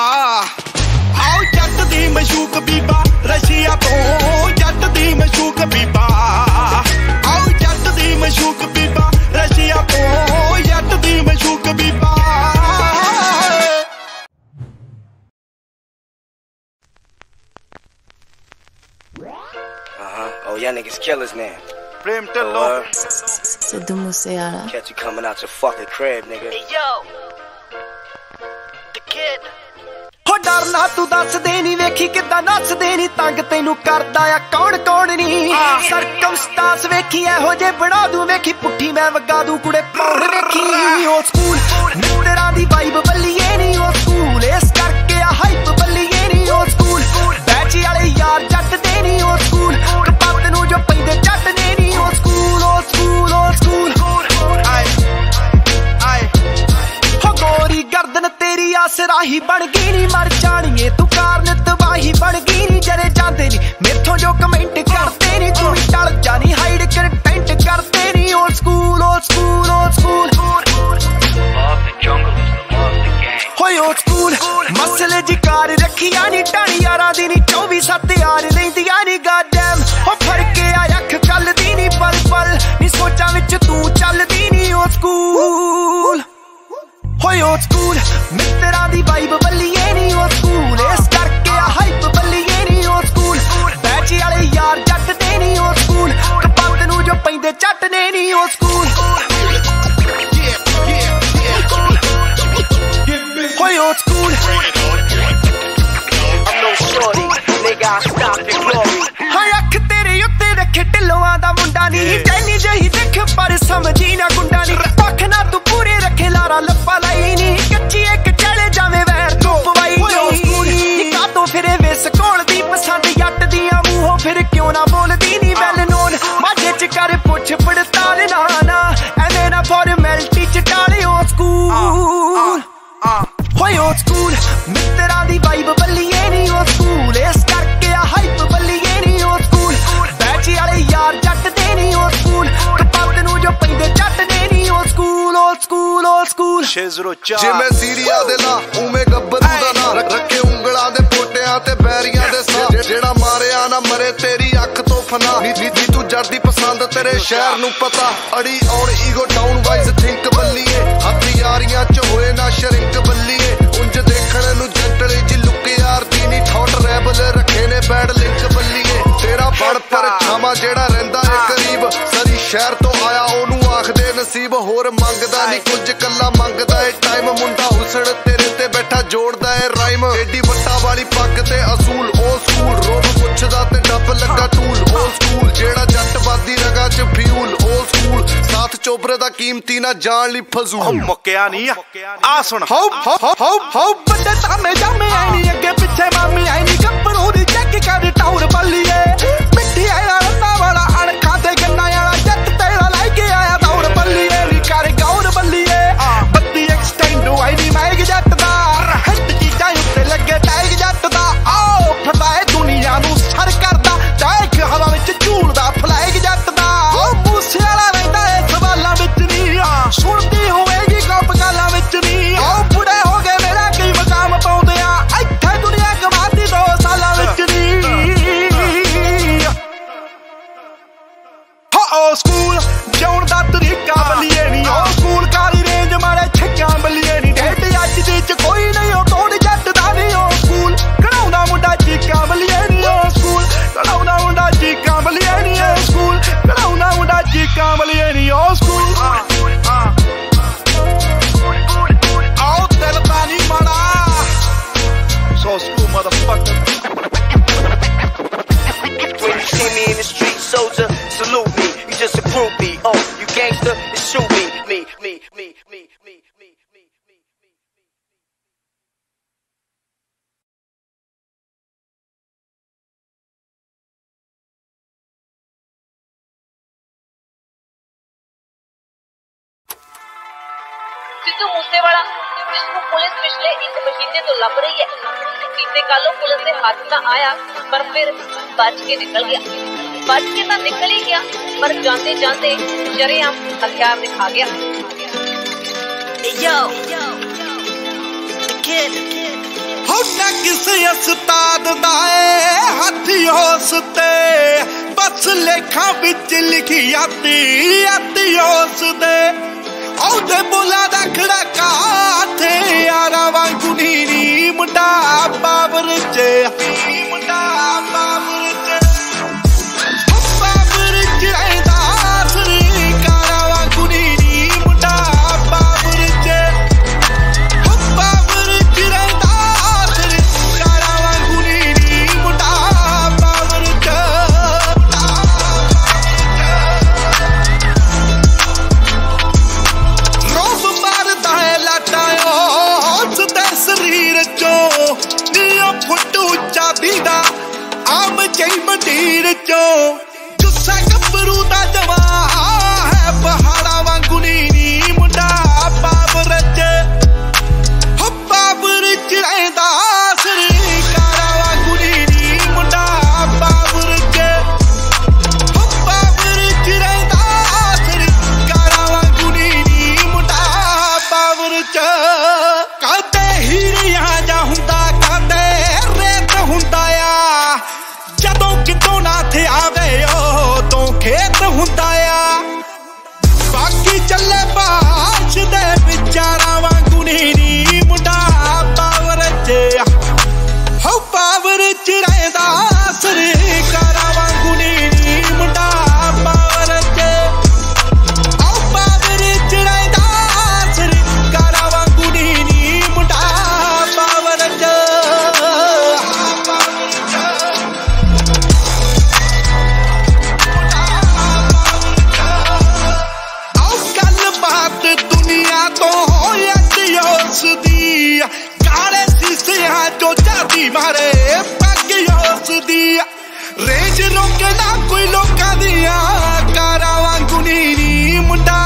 ਆਓ ਜੱਟ ਦੀ ਮਸ਼ੂਕ ਬੀਬਾ ਰਸ਼ੀਆ ਤੋਂ ਜੱਟ ਦੀ ਮਸ਼ੂਕ ਬੀਬਾ ਆਓ ਜੱਟ ਦੀ ਮਸ਼ੂਕ ਬੀਬਾ ਰਸ਼ੀਆ ਤੋਂ ਜੱਟ ਦੀ ਮਸ਼ੂਕ ਬੀਬਾ Oh, y'all niggas killers now. Prem Tillo. Sidhu Moosewala. Catch you coming out your fucking crib, nigga. Hey, yo. The kid. ਹੋ ਡਰਨਾ ਤੂੰ ਦੱਸਦੇ ਨੀ ਵੇਖੀ ਕਿੱਦਾਂ ਨੱਚਦੇ ਨੀ ਤੰਗ ਤੈਨੂੰ ਕਰਦਾ ਆ ਕੌਣ ਕੌਣ ਨੀ ਸਰਕਮਸਟਾਂਸ ਵੇਖੀ ਇਹੋ ਜੇ ਬਣਾ ਦੂੰ ਵੇਖੀ ਪੁੱਠੀ ਮੈਂ ਵਗਾ ਦੂੰ ਕੁੜੇ ਪੌੜ ਵੇਖੀ ਉਹ ਸਕੂਲ ਮਿੱਤਰਾਂ ਦੀ ਵਾਈਬ ਬੱਲੀਏ ਨੀ ਉਹ ਸਕੂਲ ਇਸ ਕਰਕੇ ਆ ਹਾਈਪ ਬੱਲੀਏ ਨੀ ਉਹ ਸਕੂਲ ਬੈਚ ਵਾਲੇ ਯਾਰ ਜੱਟ ਦੇ ਨੀ ਉਹ ਸਕੂਲ ਕਪੱਤ ਨੂੰ ਜੋ ਪੈਂਦੇ ਜੱਟ ਨੇ ਨੀ ਉਹ ਸਕੂਲ ਉਹ ਸਕੂਲ ਉਹ ਸਕੂਲ ਹੋ ਗੋਰੀ ਗਰਦਨ ਤੇਰੀ ਆਸਰਾਹੀ ਬਣ ਗਈ ਨੀ ਮਰ ਜਾਣੀ अखियां नी टाणी यारां दी नी 24/7 यार लैंदियां नी गॉडडैम हो फड़के आ अख कलदी नी पल पल नी सोचां विच तू चलदी नी ओ स्कूल होए ओ स्कूल मित्तरां दी वाइब बल्लिए नी ओ स्कूल इस करके आ हाइप बल्लिए नी ओ स्कूल बैच वाले यार जट दे नी ओ स्कूल कपंद नू जो पैंदे चटने नी ओ स्कूल होए ओ school I'm no shorty, nigga, I stop the glory. हाय अख तेरे उत्ते रखे ढिल्लों दा मुंडा नी जैनी जही देख पर समझी ना गुंडा नी पख ना तू पूरे रखे लारा लप्पा लाई नी कच्ची एक चले जावे वैर तू पवाई नी का तो फिरे वेस कोल दी पसंद जट दियां मूंहों फिर क्यों ना बोलदी नी वेल नोन माझे च कर पुछ पड़ताल ना ना एने ना फॉर्मेलिटी च टाले ओ स्कूल होए ओ स्कूल मित्तरां दी वाइब बल्लिए नी ओ स्कूल इस करके आ हाइप बल्लिए नी ओ स्कूल बैच वाले यार जट दे नी ओ स्कूल कपंद नू जो पैंदे चटने नी ओ स्कूल ओ स्कूल ओ स्कूल 604 जिवें सीरिया दे ला उवें गब्बरू दा ना रखे ਉਂਗਲਾਂ ਦੇ ਪੋਟਿਆਂ ਤੇ ਬੈਰੀਆਂ ਦੇ ਸਾਹ ਜਿਹੜਾ ਮਾਰਿਆ ਨਾ ਮਰੇ ਤੇਰੀ ਅੱਖ ਤੋਂ ਫਨਾ ਨੀ ਤੂੰ ਜੜਦੀ ਪਸੰਦ ਤੇਰੇ ਸ਼ਹਿਰ ਨੂੰ ਪਤਾ ਅੜੀ ਔਰ ਈਗੋ ਡਾਊਨ ਵਾਈਜ਼ ਥਿੰਕ ਬੱਲੀਏ ਹੱਥ ਯਾਰੀਆਂ ਚ ਹੋਏ ਨਾ ਸ਼ਰਿੰਕ ਬੱਲੀਏ ਉਂਝ ਦੇਖਣ ਨੂੰ ਜੰਟਲੀ ਜੀ ਲੁੱਕ ਯਾਰ ਦੀ ਨੀ ਠੋਟ ਰੈਬਲ ਰੱਖੇ ਨੇ ਬੈਡ ਲਿੰਕ ਬੱਲੀਏ ਤੇਰਾ ਬੜ ਪਰ ਛਾਵਾਂ ਜਿਹੜਾ ਰਹਿੰਦਾ ਏ ਕਰੀਬ ਸਰੀ ਸ਼ਹਿਰ ਤੋਂ ਆਇਆ ਉਹਨੂੰ ਆਖਦੇ ਨਸੀਬ ਹੋਰ ਮੰਗਦਾ ਨੀ ਕੁਝ ਕੱਲਾ ਮੰਗਦਾ ਏ ਟਾਈਮ ਮੁੰਡਾ ਹੁਸੜ ਤੇਰੇ ਤੇ ਬੈਠਾ ਜੋੜਦਾ ਏ ਰਾਈਮ ਏਡੀ ਵੱਟਾ ਵਾਲੀ ਪੱਗ ਤੇ ਅਸੂਲ ਉਹ ਸਕੂਲ ਰੋਬ ਪੁੱਛਦਾ ਤੇ ਡੱਬ ਲੱਗਾ ਟੂਲ ਉਹ ਸਕੂਲ ਜਿਹੜਾ ਜੱਟਵਾਦੀ ਰਗਾ ਚ ਫਿਊਲ ਉਹ ਸਕੂਲ ਸਾਥ ਚੋਬਰੇ ਦਾ ਕੀਮਤੀ ਨਾ ਜਾਣ ਲਈ ਫਜ਼ੂਲ ਮੁੱਕਿਆ ਨਹੀਂ ਆ ਸੁਣ ਹੋ ਵੱਡੇ ਤਾਮੇ ਜਾਮੇ ਆਈ ਨਹੀਂ ਅੱਗੇ ਪਿੱਛੇ ਮਾਮੀ ਆਈ ਨਹੀਂ ਗੱਭਰੂ ਦੀ ਚੈੱਕ ਕਰ ਟਾਉਰ ਬੱਲੀਏ ਮਿੱਠੀ ਆਇਆ ਰੰਨਾ ਵਾਲਾ ਅਣਖਾਂ ਤੇ ਗੰਨਾ ਵਾਲਾ ਜੱਟ ਤੇਰਾ ਲੈ ਕੇ ਆਇਆ ਦੌੜ ਬੱਲੀਏ ਨੀ ਕਰ ਗੌਰ ਬੱਲੀਏ ਬੱਤੀ ਐਕਸਟੈਂਡ ਆਈ ਨਹੀਂ ਮੈਂ ਜੱਟ ਦਾ ਹੱਟ ਚੀਜ਼ਾਂ ਉੱਤੇ ਲੱਗੇ ਟੈਗ ਜੱਟ ਦਾ ਆਓ ਉੱਠਦਾ ਏ ਦੁਨੀਆ ਨੂੰ ਸਰ ਕਰਦਾ ਟੈਕ ਹਵਾ ਵਿੱਚ ਝੂਲਦਾ ਫਲੈਗ ਜੱਟ ਦਾ ਉਹ ਮੂਸੇ ਵਾਲਾ ਰਹਿੰਦਾ ਏ ਸਵਾਲਾਂ ਵਿੱਚ ਨਹੀਂ ਸੁਣਦੀ ਹੋਵੇਗੀ ਗੱਪ ਗਾਲਾਂ ਵਿੱਚ ਨਹੀਂ ਉਹ ਬੁੜੇ ਹੋ ਗਏ ਮੇਰਾ ਕਈ ਮਕਾਮ ਪਾਉਂਦੇ ਆ ਇੱਥੇ ਦੁਨੀਆ ਕਮਾਤੀ 2 ਸਾਲਾਂ ਵਿੱਚ ਨਹੀਂ ਹੋ ਸਕੂਲ ਜਾਉਣ ਦਾ ਤਰੀਕਾ ਬੱਲੀਏ ਨਹੀਂ ਉਹ ਸਕੂਲ ਕਾਲੀ ਰੇਂਜ ਮਾਰੇ ਛੱਕਾਂ ਬੱਲੀਏ ਨਹੀਂ ਡੇਢ ਅੱਜ ਦੀ ਚ ਕੋਈ ਨਹੀਂ ਉਹ ਤੋੜ ਜੱਟ ਦਾ ਨਹੀਂ ਉਹ ਸਕੂਲ ਕਢਾਉਂਦਾ ਮੁੰਡਾ ਚੀਕਾਂ ਬੱਲੀਏ ਨਹੀਂ ਉਹ ਸਕੂਲ ਕਢਾਉਂਦਾ ਮੁੰਡਾ ਚੀਕਾਂ ਬੱਲੀਏ ਨਹੀਂ ਉਹ ਸਕੂਲ ਕਢਾਉਂਦਾ ਮੁੰਡਾ ਚੀਕਾਂ ਬੱਲੀਏ ਨਹੀਂ ਉਹ ਸਕੂਲ ਆਓ ਦਿਲ ਤਾਂ ਨਹੀਂ ਮਾੜਾ so school motherfucker When you see me in the street, soldier, salute me. You just a groupie. Oh, you gangster, then shoot me. Sidhu Moosewala जिसको पुलिस पिछले 1 महीने तो लभ रही है किसी कालों पुलिस के हाथ ना आया पर फिर बच के निकल गया बच के तो निकल ही गया पर जाते जाते शरेआम हथियार दिखा गया होना किसी उस्ताद दा हाथी होस ते बस लेखा बिच लिखी आती होस दे औदे बोला दा खड़का थे यारा वांगू नी मुंडा बाबर च मुंडा बाबर च बाबर च रहंदा सरी कारा वांगू नी मुंडा बाबर च बाबर च रहंदा सरी कारा वांगू नी मुंडा बाबर च शरीर चो नीओ फुट उच्चा मारे बाकी उसदी रेंज रोके ना कोई लोकां दियां कारां वांगू नी मुंडा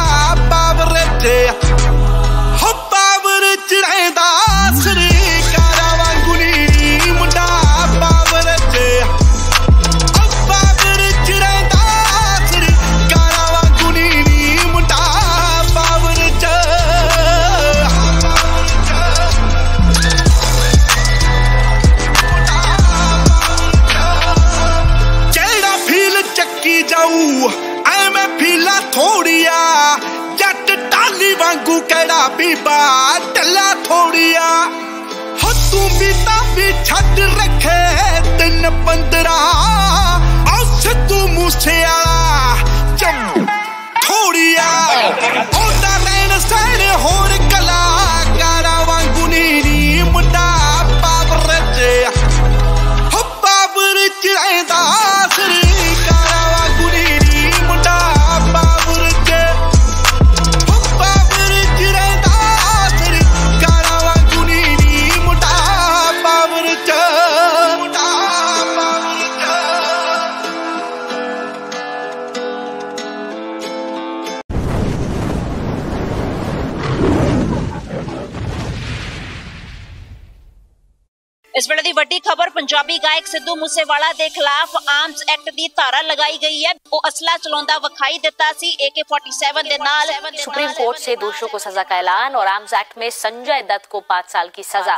पावर च हो पावर च रहिंदा सरी कारां वांगू नी मुंडा पावर च हो पावर च रहिंदा सरी कारां वांगू नी मुंडा पावर च चक्की जाऊ मैं फीला थोड़िया जट टाली वांगू केड़ा बीबा टला थोड़िया हो तू भी छड़ रखे 3-15 आओ सिद्धू मूसेवाला चम थोड़िया ओदा रैन सैन होर कलाकारा वांगू नी मुंडा पावर च हो पावर च रहिंदा सरी इस वेले दी वड्डी खबर पंजाबी गायक सिद्धू मूसेवाला दे खिलाफ आर्म्स एक्ट दी धारा लगाई गई है। वो असला चलाउंदा वखाई दिता सी AK-47 दे नाल। सुप्रीम कोर्ट से दोषियों को सजा का ऐलान और आर्म्स एक्ट में संजय दत्त को 5 साल की सजा।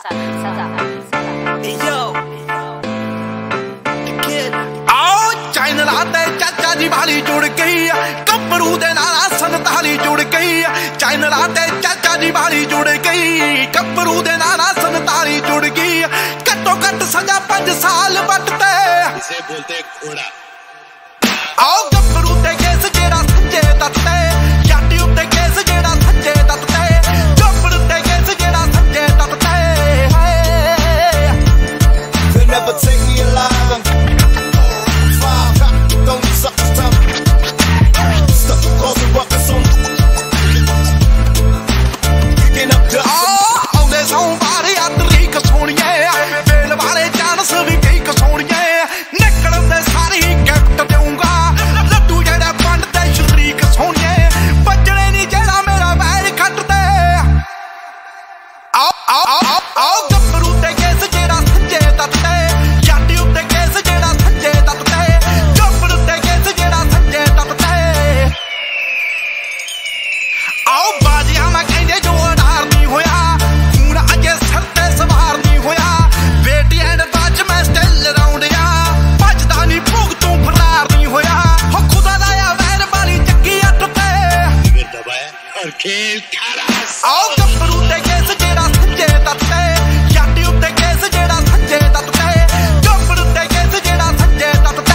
आओ चैनल आते चाचा जी वाली जुड़ गई कपड़ू दे नाल संताली जुड़ गई चैनल आते चाचा जी वाली जुड़ गई कपड़ू दे नाल संताली जुड़ गई घट्टो घट सजा 5 साल बटते बोलते घोड़ा आओ कपड़ू ते केस जेड़ा संजय दत्त जाटी उत्ते केस जेड़ा संजय दत्त चोपड़ ते केस जेड़ा Sanjay Dutt They'll never take me alive. Don't suck this time. Stuck causing ruckus on. Kicking up dust. Oh, they somebody at the leak of Sony. Feel about it, Janus, we take a Sony. Necklace of the Sari, kept the Dunga. Let do get a fund that you leak a Sony. But you any Jana made a very cut there. Oh, the fruit they get the Jana Sanjay that day. Yati up the case, Jana Sanjay that day. आओ बाजिया मैं कहंदे जो अडार नहीं होया हुण अजे सिर ते सवार नहीं होया बेटी एंड बाज मैं स्टिल राउंड या भजदा नहीं भूख तू फरार नहीं होया हो खुदा दा या वैर वाली चक्की अट ते दबाया और खेल खरास आओ गब्बरू ते केस जेड़ा संजय दत्त याटी उत्ते केस जेड़ा संजय दत्त गब्बरू ते केस जेड़ा संजय दत्त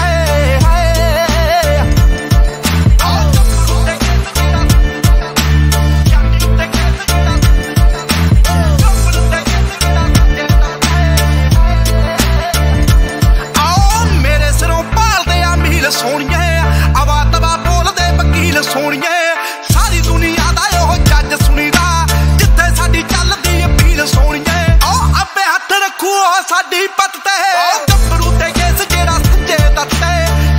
सोनिए आवा तवा बोलदे वकील सोनिए सारी दुनिया दा ओह जज सुनीदा जिथे साडी चलदी अपील सोनिए ओ अबे हथ रखू साडी पत ते ओ गब्बरू ते केस जेड़ा संजय दत्त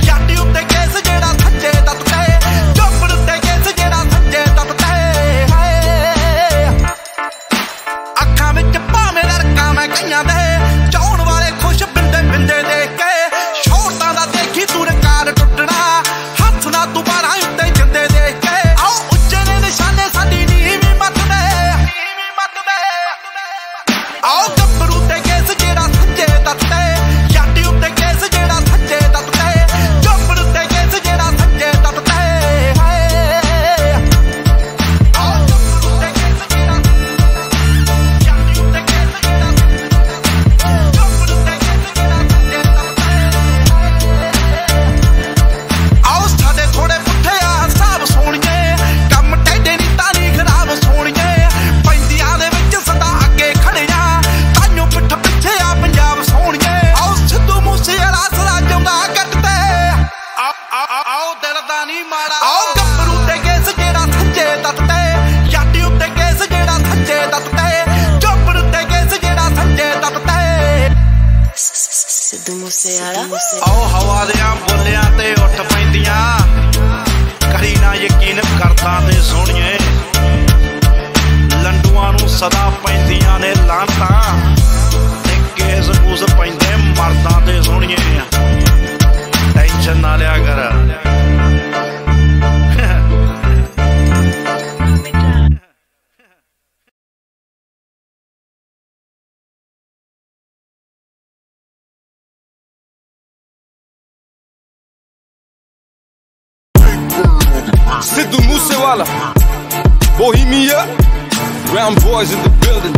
याटी उत्ते केस जेड़ा संजय दत्त गब्बरू ते केस जेड़ा संजय दत्त अखां विच भावें नरकां मैं कईयां दे चाउण वाले खुश बिंदे बिंदे देख के शोरतां दा देखी तू टुटना हाथ ना दोबारा उत्ते जिंदे देख के आओ उच्चे ने निशाने साडी नीवी मत दे आओ गब्बरू ते केस जेड़ा संजय दत्त याटी ਸਿੱਧੂ ਮੂਸੇਵਾਲਾ ਆਓ ਹਵਾ ਦਿਆਂ ਬੋਲਿਆਂ ਤੇ ਉੱਠ ਪੈਂਦੀਆਂ ਕਰੀ ਨਾ ਯਕੀਨ ਕਰਦਾ ਤੇ ਸੋਹਣੀਏ ਲੰਡੂਆਂ ਨੂੰ ਸਦਾ ਪੈਂਦੀਆਂ ਨੇ ਲਾਂਤਾਂ ਤੇ ਕੇਸ ਕੂਸ ਪੈਂਦੇ ਮਰਦਾਂ ਤੇ ਸੋਹਣੀਏ ਟੈਨਸ਼ਨ ਨਾ ਲਿਆ ਕਰ Sidhu Moosewala, Bohemia, Brown boys in the building.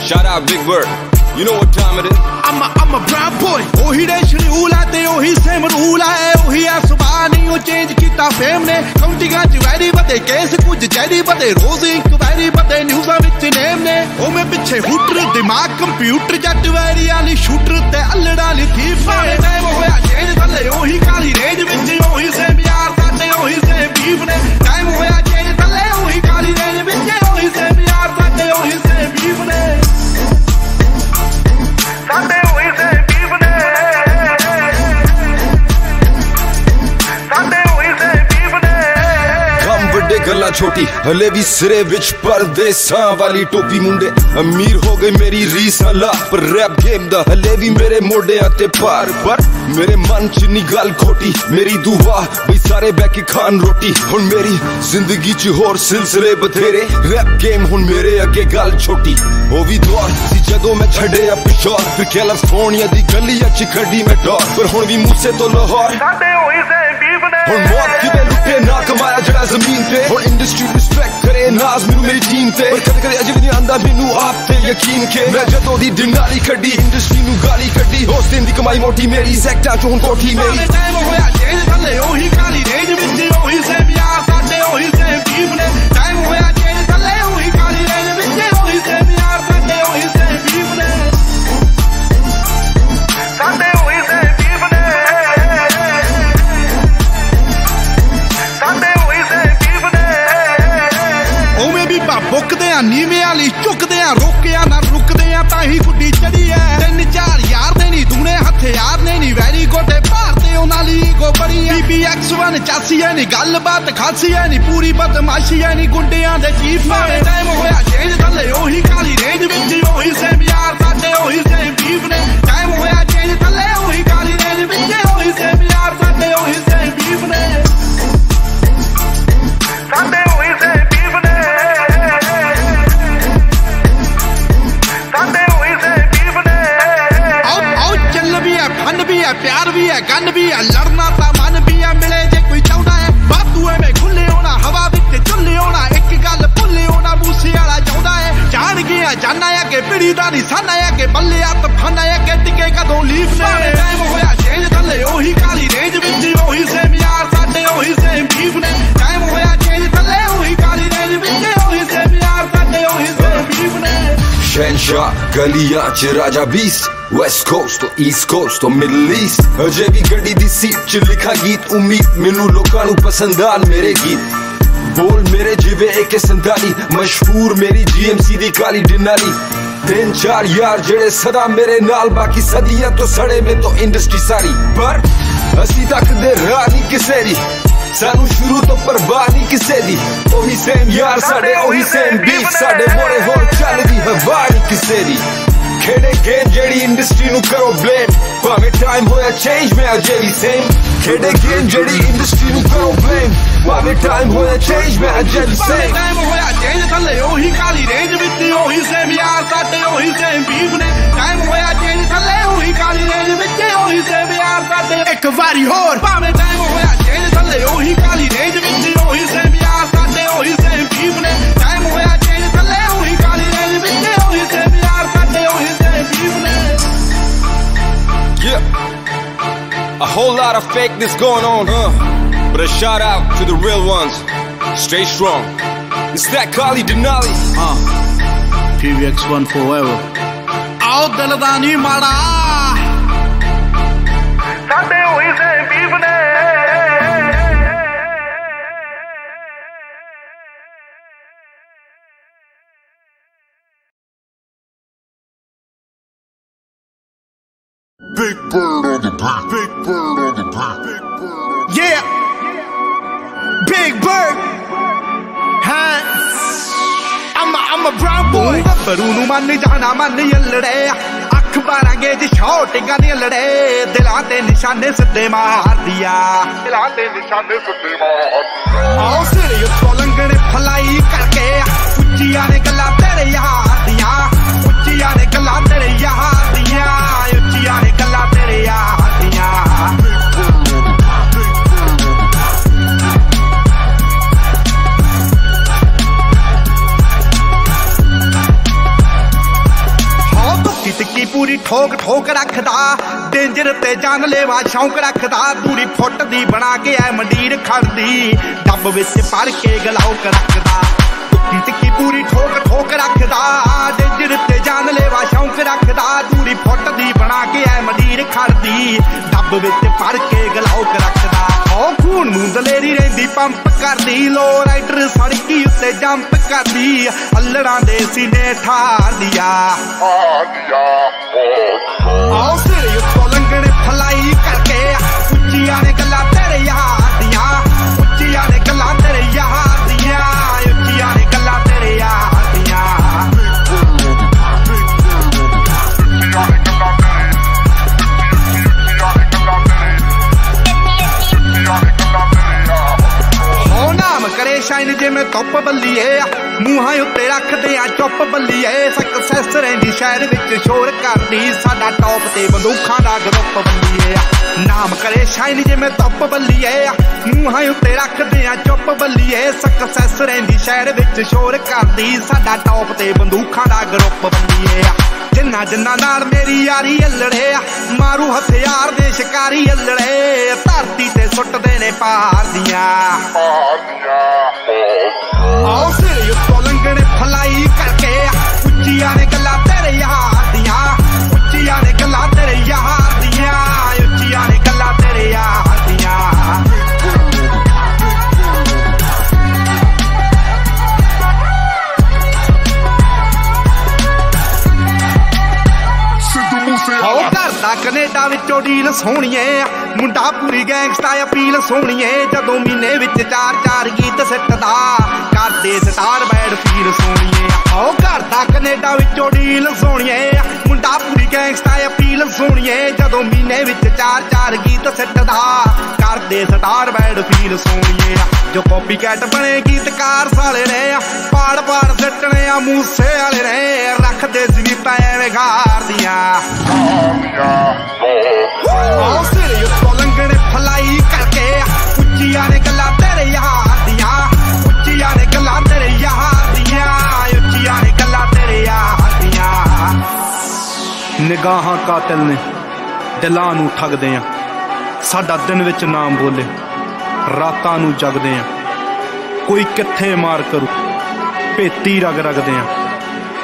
Shout out Big Bird. You know what time it is? I'm a brown boy. ਉਹੀ ਦੇ ਸ਼ਡਿਊਲ ਆ ਤੇ ਉਹੀ ਸੇਮ ਰੂਲ ਆ ਉਹੀ ਆ ਸੁਭਾਅ ਨਹੀਂ ਉਹ ਚੇਂਜ ਕੀਤਾ ਫੇਮ ਨੇ ਕਾਉਂਟਿੰਗਾਂ ਚ ਵੈਰੀ ਵਧੇ ਕੇਸ ਕੁਝ ਜੈਰੀ ਵਧੇ ਰੋਜ਼ ਇਨਕੁਆਇਰੀ ਵਧੇ ਨਿਊਜ਼ਾਂ ਵਿੱਚ ਨੇਮ ਨੇ ਉਹ ਮੈਂ ਪਿੱਛੇ ਹੂਟਰ ਦਿਮਾਗ ਕੰਪਿਊਟਰ ਜੱਟ ਵੈਰੀ ਵਾਲੀ ਸ਼ੂਟਰ ਤੇ ਅਲੜਾ ਵਾਲੀ ਥੀਫ ਨੇ ਟਾਈਮ ਹੋਇਆ ਚੇਂਜ ਥੱਲੇ ਉਹੀ ਕਾਲੀ ਰੇਂਜ ਵਿੱਚ ਉਹੀ ਸੇਮ ਯਾਰ ਸਾਡੇ ਉਹੀ ਸੇਮ ਬੀਫ ਨੇ ਟਾਈਮ ਹੋਇਆ ਚੇਂਜ ਥੱਲੇ ਉਹੀ ਕਾਲੀ ਰੇਂਜ ਵਿੱਚ ਉਹੀ ਸੇਮ ਯਾਰ ਸਾਡੇ ਉਹੀ ਸੇਮ ਬੀਫ ਨੇ ਸਾਡੇ ਹੋਈ ਸੇ ਬੀਫ ਨੇ ਸਾਡੇ ਹੋਈ ਸੇ ਬੀਫ ਨੇ ਕੰਮ ਵੱਡੇ ਗੱਲਾਂ ਛੋਟੀ ਹਲੇ ਵੀ ਸਿਰੇ ਵਿੱਚ ਪਰਦੇਸਾਂ ਵਾਲੀ ਟੋਪੀ ਮੁੰਡੇ ਅਮੀਰ ਹੋ ਗਏ ਮੇਰੀ ਰੀਸਾਂ ਲਾ ਪਰ ਰੈਪ ਗੇਮ ਦਾ ਹਲੇ ਵੀ ਮੇਰੇ ਮੋਢਿਆਂ ਤੇ ਭਾਰ ਪਰ ਮੇਰੇ ਮਨ ਚ ਨੀ ਗੱਲ ਖੋਟੀ ਮੇਰੀ ਦੁਆ ਬਈ ਸਾਰੇ ਬਹਿ ਕੇ ਖਾਣ ਰੋਟੀ ਹੁਣ ਮੇਰੀ ਜ਼ਿੰਦਗੀ ਚ ਹੋਰ ਸਿਲਸਿਲੇ ਬਥੇਰੇ ਰੈਪ ਗੇਮ ਹੁਣ ਮੇਰੇ ਅੱਗੇ ਗੱਲ ਛੋਟੀ ਉਹ ਵੀ ਦੌਰ ਸੀ ਜਦੋਂ ਮੈਂ ਛੱਡਿਆ ਪਿਸ਼ੌਰ ਫਿਰ ਕੈਲੀਫੋਰਨੀਆ ਦੀ ਗਲੀਆਂ ਚ ਖੜੀ ਮੈਂ ਡੌਰ ਪਰ ਹੁਣ ਵੀ ਮੂਸੇ ਤੋਂ ਲਾਹੌਰ ਸਾਡੇ ਹੋਈ ਸੇ ਬੀਫ ਨੇ ਹੁਣ ਮੌਤ ਕਿਵੇਂ ਲੁੱਟੇ ਨਾ ਕਮਾਇਆ ਜਿਹੜਾ ਜ਼ਮੀਨ ਤੇ ਹੁਣ ਇੰਡਸਟਰੀ ਰਿਸਪੈਕਟ ਕਰੇ ਨਾਜ਼ ਮੈਨੂੰ ਮੇਰੀ ਟੀਮ ਤੇ ਪਰ ਕਦੇ ਕਦੇ ਅਜੇ ਵੀ ਨਹੀਂ ਆਂਦਾ ਮੈਨੂੰ ਆਪ ਤੇ ਯਕੀਨ ਕੇ ਮੈਂ ਜਦੋਂ ਦੀ ਦਿਨਾਲੀ ਕੱਢੀ ਇੰਡਸਟਰੀ ਨੂੰ ਗਾਲੀ ਕੱਢੀ ਉਸ ਦਿਨ ਦੀ ਕਮਾਈ ਮੋਟੀ ਮੇਰੀ ਸੈਕਟਾਂ ਚ ਹੁਣ ਕੋਠੀ ਮੇਰੀ ਟਾਈਮ ਹੋਇਆ ਚੇਂਜ ਥੱਲੇ ਉਹੀ ਕਾਲੀ ਰੇਂਜ ਵਿੱਚ ਉਹੀ ਸੇਮ ਯਾਰ ਸਾਡੇ ਉਹੀ ਸੇਮ ਬੀਫ ਨੇ ਟਾਈਮ ਹੋਇਆ ਚੇਂਜ ਥੱਲੇ ਉਹੀ ਕਾਲੀ ਰੇਂਜ ਵਿੱਚ ਉਹੀ ਸੇਮ ਯਾਰ ਸਾਡੇ ਉਹੀ ਸੇਮ ਬੀਫ ਨੇ ਸਾਡੇ ਉਹੀ ਸੇਮ ਬੀਫ ਨੇ ਸਾਡੇ ਉਹੀ ਸੇਮ ਬੀਫ ਨੇ ਉਵੇਂ ਵੀ ਬੁੱਕਦੇ ਆ ਨੀਵੇਂ ਵਾਲੀ ਝੁਕਦੇ ਆ ਰੋਕਿਆ ਨਾ ਰੁਕਦੇ ਆ ਤਾਂ ਹੀ ਗੁੱਡੀ ਚੜੀ ਐ 3-4 ਯਾਰ ਦੇ ਨਹੀਂ ਦੂਣੇ ਹਥਿਆਰ ਨੇ ਨਹੀਂ ਵੈਰੀ ਗੋਡੇ ਭਾਰਤੇ ਉਹਨਾਂ ਲਈ ਗੋ ਬੜੀ ਐ BBX1 ਚਾਸੀ ਐ ਨਹੀਂ ਗੱਲਬਾਤ ਖਾਸੀ ਐ ਨਹੀਂ ਪੂਰੀ ਬਦਮਾਸ਼ੀ ਐ ਨਹੀਂ ਗੁੰਡਿਆਂ ਦੇ ਚੀਫ ਨੇ ਟਾਈਮ ਹੋਇਆ ਚੇਂਜ ਥੱਲੇ ਉਹੀ ਕਾਲੀ ਰੇਂਜ ਵਿੱਚ ਉਹੀ ਸੇਮ ਯਾਰ ਸਾਡੇ ਉਹੀ ਸੇਮ ਬੀਫ ਨੇ ਟਾਈਮ ਹੋਇਆ ਚੇਂਜ ਥੱਲੇ ਉਹੀ ਕਾਲੀ ਰੇਂਜ ਵਿੱਚ ਉਹੀ ਸੇਮ ਯਾਰ ਸਾਡੇ ਉਹੀ ਸੇਮ ਬੀਫ ਨੇ ਸਾਡੇ ਉਹੀ ਸੇਮ ਬੀਫ ਨੇ ਸਾਡੇ ਉਹੀ ਸੇਮ ਬੀਫ ਨੇ ਆਓ ਚੱਲ ਵੀ ਐ ਫਨ ਵੀ ਐ ਪਿਆਰ ਵੀ ਐ ਗਨ ਵੀ ਐ ਲੜਨਾ ਤਾਂ ਮਨ ਵੀ ਐ ਮਿਲੇ ਜੇ ਕੋਈ ਚਾਹੁੰਦਾ ਐ ਬਾਤੂ ਐਵੇਂ ਖੁੱਲੇ ਹੋਣਾ ਹਵਾ ਵਿੱਚ ਝੁੱਲੇ ਹੋਣਾ ਇੱਕ ਗੱਲ ਭੁੱਲੇ ਹੋਣਾ ਮੂਸੇ ਵਾਲਾ ਚਾਹੁੰਦਾ ਐ ਜਾਣ ਗਿਆ ਜਾਨਾ ਆ ਕਿ ਪਿੜੀ ਦਾ ਨਿਸ਼ਾਨਾ ਆ ਕਿ ਬੱਲੇ ਆ ਤਫਾਨਾ ਆ ਕਿ ਟਿਕੇ ਕਦੋਂ ਲੀਫ ਨੇ ਟਾਈਮ ਹੋਇਆ ਚੇਂਜ ਥੱਲੇ ਉਹੀ ਕਾਲੀ ਰੇਂਜ ਵਿੱਚ ਉਹੀ ਸੇਮ ਯਾਰ ਸਾਡੇ ਉਹੀ ਸੇਮ ਬੀਫ ਨੇ ਟਾਈਮ ਹੋਇਆ ਚੇਂਜ ਥੱਲੇ ਉਹੀ ਕਾਲੀ ਰੇਂਜ ਵਿੱਚ ਉਹੀ ਸੇਮ ਯਾਰ ਸਾਡੇ ਉਹੀ ਸੇਮ ਬੀਫ ਨੇ शहनशाह गलियां च राजा बीस्ट वेस्ट कोस्ट तो ईस्ट कोस्ट तो मिडल ईस्ट अजे भी गड्डी दी सीट च लिखा गीत उम्मीद मैनू लोकां नू पसंद आन मेरे गीत बोल मेरे जिवे AK-47 मशहूर मेरी GMC दी काली डिनाली 3-4 यार जेड़े सदा मेरे नाल बाकी सदियां तो सड़े में तो इंडस्ट्री सारी पर असी तक दे राह नहीं किसे दी सानू शुरू तो परवाह नहीं किसे दी ओही सेम यार साडे ओही सेम बीफ साडे मोड़े होर चलदी हवा नहीं किसे दी खेड़े गेम जेड़ी इंडस्ट्री नू करो ब्लेम भावें टाइम होया चेंज में अजे भी सेम खेड़े गेम जेड़ी इंडस्ट्री नू करो ब्लेम भावें टाइम होया चेंज में अजे भी सेम टाइम होया चेंज थल्ले ओही काली रेंज विच ओही सेम यार साडे ओही सेम बीफ ने टाइम होया चेंज थल्ले ओही काली रेंज विच ओही सेम यार साडे एक वारी होर भावें टाइम होया चेंज थल्ले ओही काली रेंज विच ओही सेम यार साडे ओही सेम बीफ ने टाइम होया चेंज थल्ले ओही काली रेंज विच ओही सेम यार साडे ओही सेम बीफ ने Yeah, a whole lot of fakeness going on, but a shout out to the real ones. Stay strong. It's that Kali Denali. PBX1 forever. आओ दिल दा नहीं माड़ा साडे होई से बीफ ने Big Bird on the beat. Big Bird on the beat. Yeah, Big Bird. Huh? I'm a brown boy. ਗੱਭਰੂ ਨੂੰ ਮੰਨ ਜਾਣਾ ਮੰਨ ਯੱਲੜੇ ਅੱਖ ਬਾਰਾਂਗੇ ਜੀ ਸ਼ੌਟਿੰਗਾਂ ਦੀਆਂ ਲੜੇ ਦਿਲਾਂ ਤੇ ਨਿਸ਼ਾਨੇ ਸਿੱਧੇ ਮਾਰਦੀਆਂ ਦਿਲਾਂ ਤੇ ਨਿਸ਼ਾਨੇ ਸਿੱਧੇ ਮਾਰਦੀਆਂ ਆਓ ਸਿਰੇ ਉੱਤੋਂ ਲੰਘਣੇ ਫਲਾਈ ਕਰਕੇ ਉੱਚੀਆਂ ਨੇ ਗੱਲਾਂ ਤੇਰੇ ਯਾਰ ਦੀਆਂ ਉੱਚੀਆਂ ਨੇ ਗੱਲਾਂ ਤੇਰੇ ਯਾਰ ਦੀਆਂ ਉੱਚੀਆਂ ਨੇ ਗੱਲਾਂ ਤੇਰੇ ਯਾਰ ਦੀਆਂ ਟਿੱਕੀ ਪੂਰੀ ਠੋਕ ਠੋਕ ਰੱਖਦਾ ਡੇਂਜਰ ਤੇ ਜਾਨਲੇਵਾ ਸ਼ੌਂਕ ਰੱਖਦਾ ਦੂਰੀ ਫੁੱਟ ਦੀ ਬਣਾ ਕੇ ਐ ਮੰਡੀਰ ਖੜਦੀ ਡੱਬ ਵਿੱਚ ਭਰ ਕੇ ਗਲਾਉਕ ਰੱਖਦਾ ਟਿੱਕੀ ਪੂਰੀ ਠੋਕ ਠੋਕ ਰੱਖਦਾ ਡੇਂਜਰ ਤੇ ਜਾਨਲੇਵਾ ਸ਼ੌਂਕ ਰੱਖਦਾ ਦੂਰੀ ਫੁੱਟ ਦੀ ਬਣਾ ਕੇ ਐ ਮੰਡੀਰ ਖੜਦੀ ਡੱਬ ਵਿੱਚ ਭਰ ਕੇ ਗਲਾਉਕ ਰੱਖਦਾ ਉਹ ਖੂਨ ਨੂੰ ਦਲੇਰੀ ਰਹਿੰਦੀ ਪੰਪ ਕਰਦੀ ਲੋ ਰਾਈਡਰ ਸੜਕੀ ਉੱਤੇ ਜੰਪ ਕਰਦੀ ਅੱਲੜਾਂ ਦੇ ਸੀਨੇ ਠਾਰਦੀਆਂ ਆਓ ਸਿਰੇ ਉੱਤੋਂ ਲੰਘਣੇ ਫਲਾਈ ਕਰਕੇ ਉੱਚੀਆਂ ਨੇ ਗੱਲਾਂ ਤੇਰੇ ਯਾਰ ਦੀਆਂ ਉੱਚੀਆਂ ਨੇ ਗੱਲਾਂ ਤੇਰੇ ਯਾਰ ਦੀਆਂ ਉੱਚੀਆਂ ਨੇ ਗੱਲਾਂ ਤੇਰੇ ਯਾਰ ਦੀਆਂ ਨਾਮ ਕਰੇ ਸ਼ਾਈਨ ਜਿਵੇਂ ਧੁੱਪ ਬੱਲੀਏ ਮੂੰਹਾਂ ਉੱਤੇ ਰੱਖਦੇ ਆ ਚੁੱਪ ਬੱਲੀਏ ਸਕਸੈਸ ਰਹਿੰਦੀ ਸ਼ਹਿਰ ਵਿੱਚ ਸ਼ੋਰ ਕਰਦੀ ਸਾਡਾ ਟੌਪ ਤੇ ਬੰਦੂਖਾਂ ਦਾ ਗਰੁੱਪ ਬੱਲੀਏ ਨਾਮ ਕਰੇ ਸ਼ਾਈਨ ਜਿਵੇਂ ਧੁੱਪ ਬੱਲੀਏ ਮੂੰਹਾਂ ਉੱਤੇ ਰੱਖਦੇ ਆ ਚੁੱਪ ਬੱਲੀਏ ਸਕਸੈਸ ਰਹਿੰਦੀ ਸ਼ਹਿਰ ਵਿੱਚ ਸ਼ੋਰ ਕਰਦੀ ਸਾਡਾ ਟੌਪ ਤੇ ਬੰਦੂਖਾਂ ਦਾ ਗਰੁੱਪ ਬੱਲੀਏ ਜਿੰਨਾ ਜਿੰਨਾ ਨਾਲ ਮੇਰੀ ਯਾਰੀ ਅੱਲੜੇ ਮਾਰੂ ਹਥਿਆਰ ਦੇ ਸ਼ਿਕਾਰੀ ਅੱਲੜੇ ਧਰਤੀ ਤੇ ਸੁੱਟਦੇ ਨੇ ਪਾਰ ਦੀਆਂ ਆਓ ਸਿਰੇ ਉੱਤੋਂ ਲੰਘਣੇ ਫਲਾਈ ਕਰਕੇ ਉੱਚੀਆਂ ਨੇ ਗੱਲਾਂ ਤੇਰੇ ਯਾਰ ਦੀਆਂ ਉੱਚੀਆਂ ਨੇ ਗੱਲਾਂ ਤੇਰੇ ਯਾਰ ਦੀਆਂ ਉੱਚੀਆਂ ਨੇ ਗੱਲਾਂ ਤੇਰੇ ਯਾਰ ਦੀਆਂ ਉਹ ਕਰਦਾ ਕੈਨੇਡਾ ਵਿੱਚੋਂ ਡੀਲ ਸੋਹਣੀਏ ਮੁੰਡਾ ਪੂਰੀ ਗੈਂਗਸਟਾ ਅਪੀਲ ਸੋਹਣੀਏ ਜਦੋਂ ਮਹੀਨੇ ਵਿੱਚ 4-4 ਗੀਤ ਸਿੱਟਦਾ ਕਰਦੇ ਸਟਾਰ ਬੈਡ ਫੀਲ ਸੋਹਣੀਏ ਉਹ ਕਰਦਾ ਕੈਨੇਡਾ ਵਿੱਚੋਂ ਡੀਲ ਸੋਹਣੀਏ ਮੁੰਡਾ ਪੂਰੀ ਗੈਂਗਸਟਾ ਅਪੀਲ ਸੋਹਣੀਏ ਜਦੋਂ ਮਹੀਨੇ ਵਿੱਚ 4-4 ਗੀਤ ਸਿੱਟਦਾ ਕਰਦੇ ਸਟਾਰ ਬੈਡ ਫੀਲ ਸੋਹਣੀਏ ਜੋ ਕਾਪੀ ਕੈਟ ਬਣੇ ਗੀਤਕਾਰ ਸਾਲੇ ਨੇ ਪਾੜ ਪਾੜ ਸਿੱਟਣੇ ਆ ਮੂਸੇ ਵਾਲੇ ਨੇ ਰੱਖਦੇ ਸੀ ਤਾਂ ਐਵੇਂ ਗਾਰਦੀਆਂ ਆਓ ਸਿਰੇ ਉੱਤੋਂ ਲੰਘਣੇ ਫਲਾਈ ਕਰਕੇ ਉੱਚੀਆਂ ਨੇ ਗੱਲਾਂ ਤੇਰੇ ਯਾਰ ਦੀਆਂ ਉੱਚੀਆਂ ਨੇ ਗੱਲਾਂ ਤੇਰੇ ਯਾਰ ਦੀਆਂ ਉੱਚੀਆਂ ਨੇ ਗੱਲਾਂ ਤੇਰੇ ਯਾਰ ਦੀਆਂ ਨਿਗਾਹਾਂ ਕਾਤਲ ਨੇ ਦਿਲਾਂ ਨੂੰ ਠੱਗਦੇ ਆ ਸਾਡਾ ਦਿਨ ਵਿੱਚ ਨਾਮ ਬੋਲੇ ਰਾਤਾਂ ਨੂੰ ਜਗਦੇ ਆ ਕੋਈ ਕਿੱਥੇ ਮਾਰ ਕਰੂ ਭੇਤੀ ਰਗ ਰਗਦੇ ਆ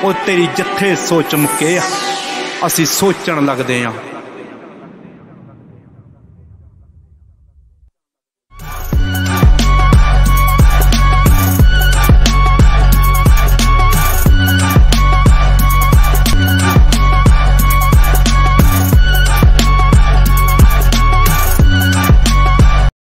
ਉਹ ਤੇਰੀ ਜਿੱਥੇ ਸੋਚ ਮੁੱਕੇ ਆ ਅਸੀਂ ਸੋਚਣ ਲੱਗਦੇ ਆ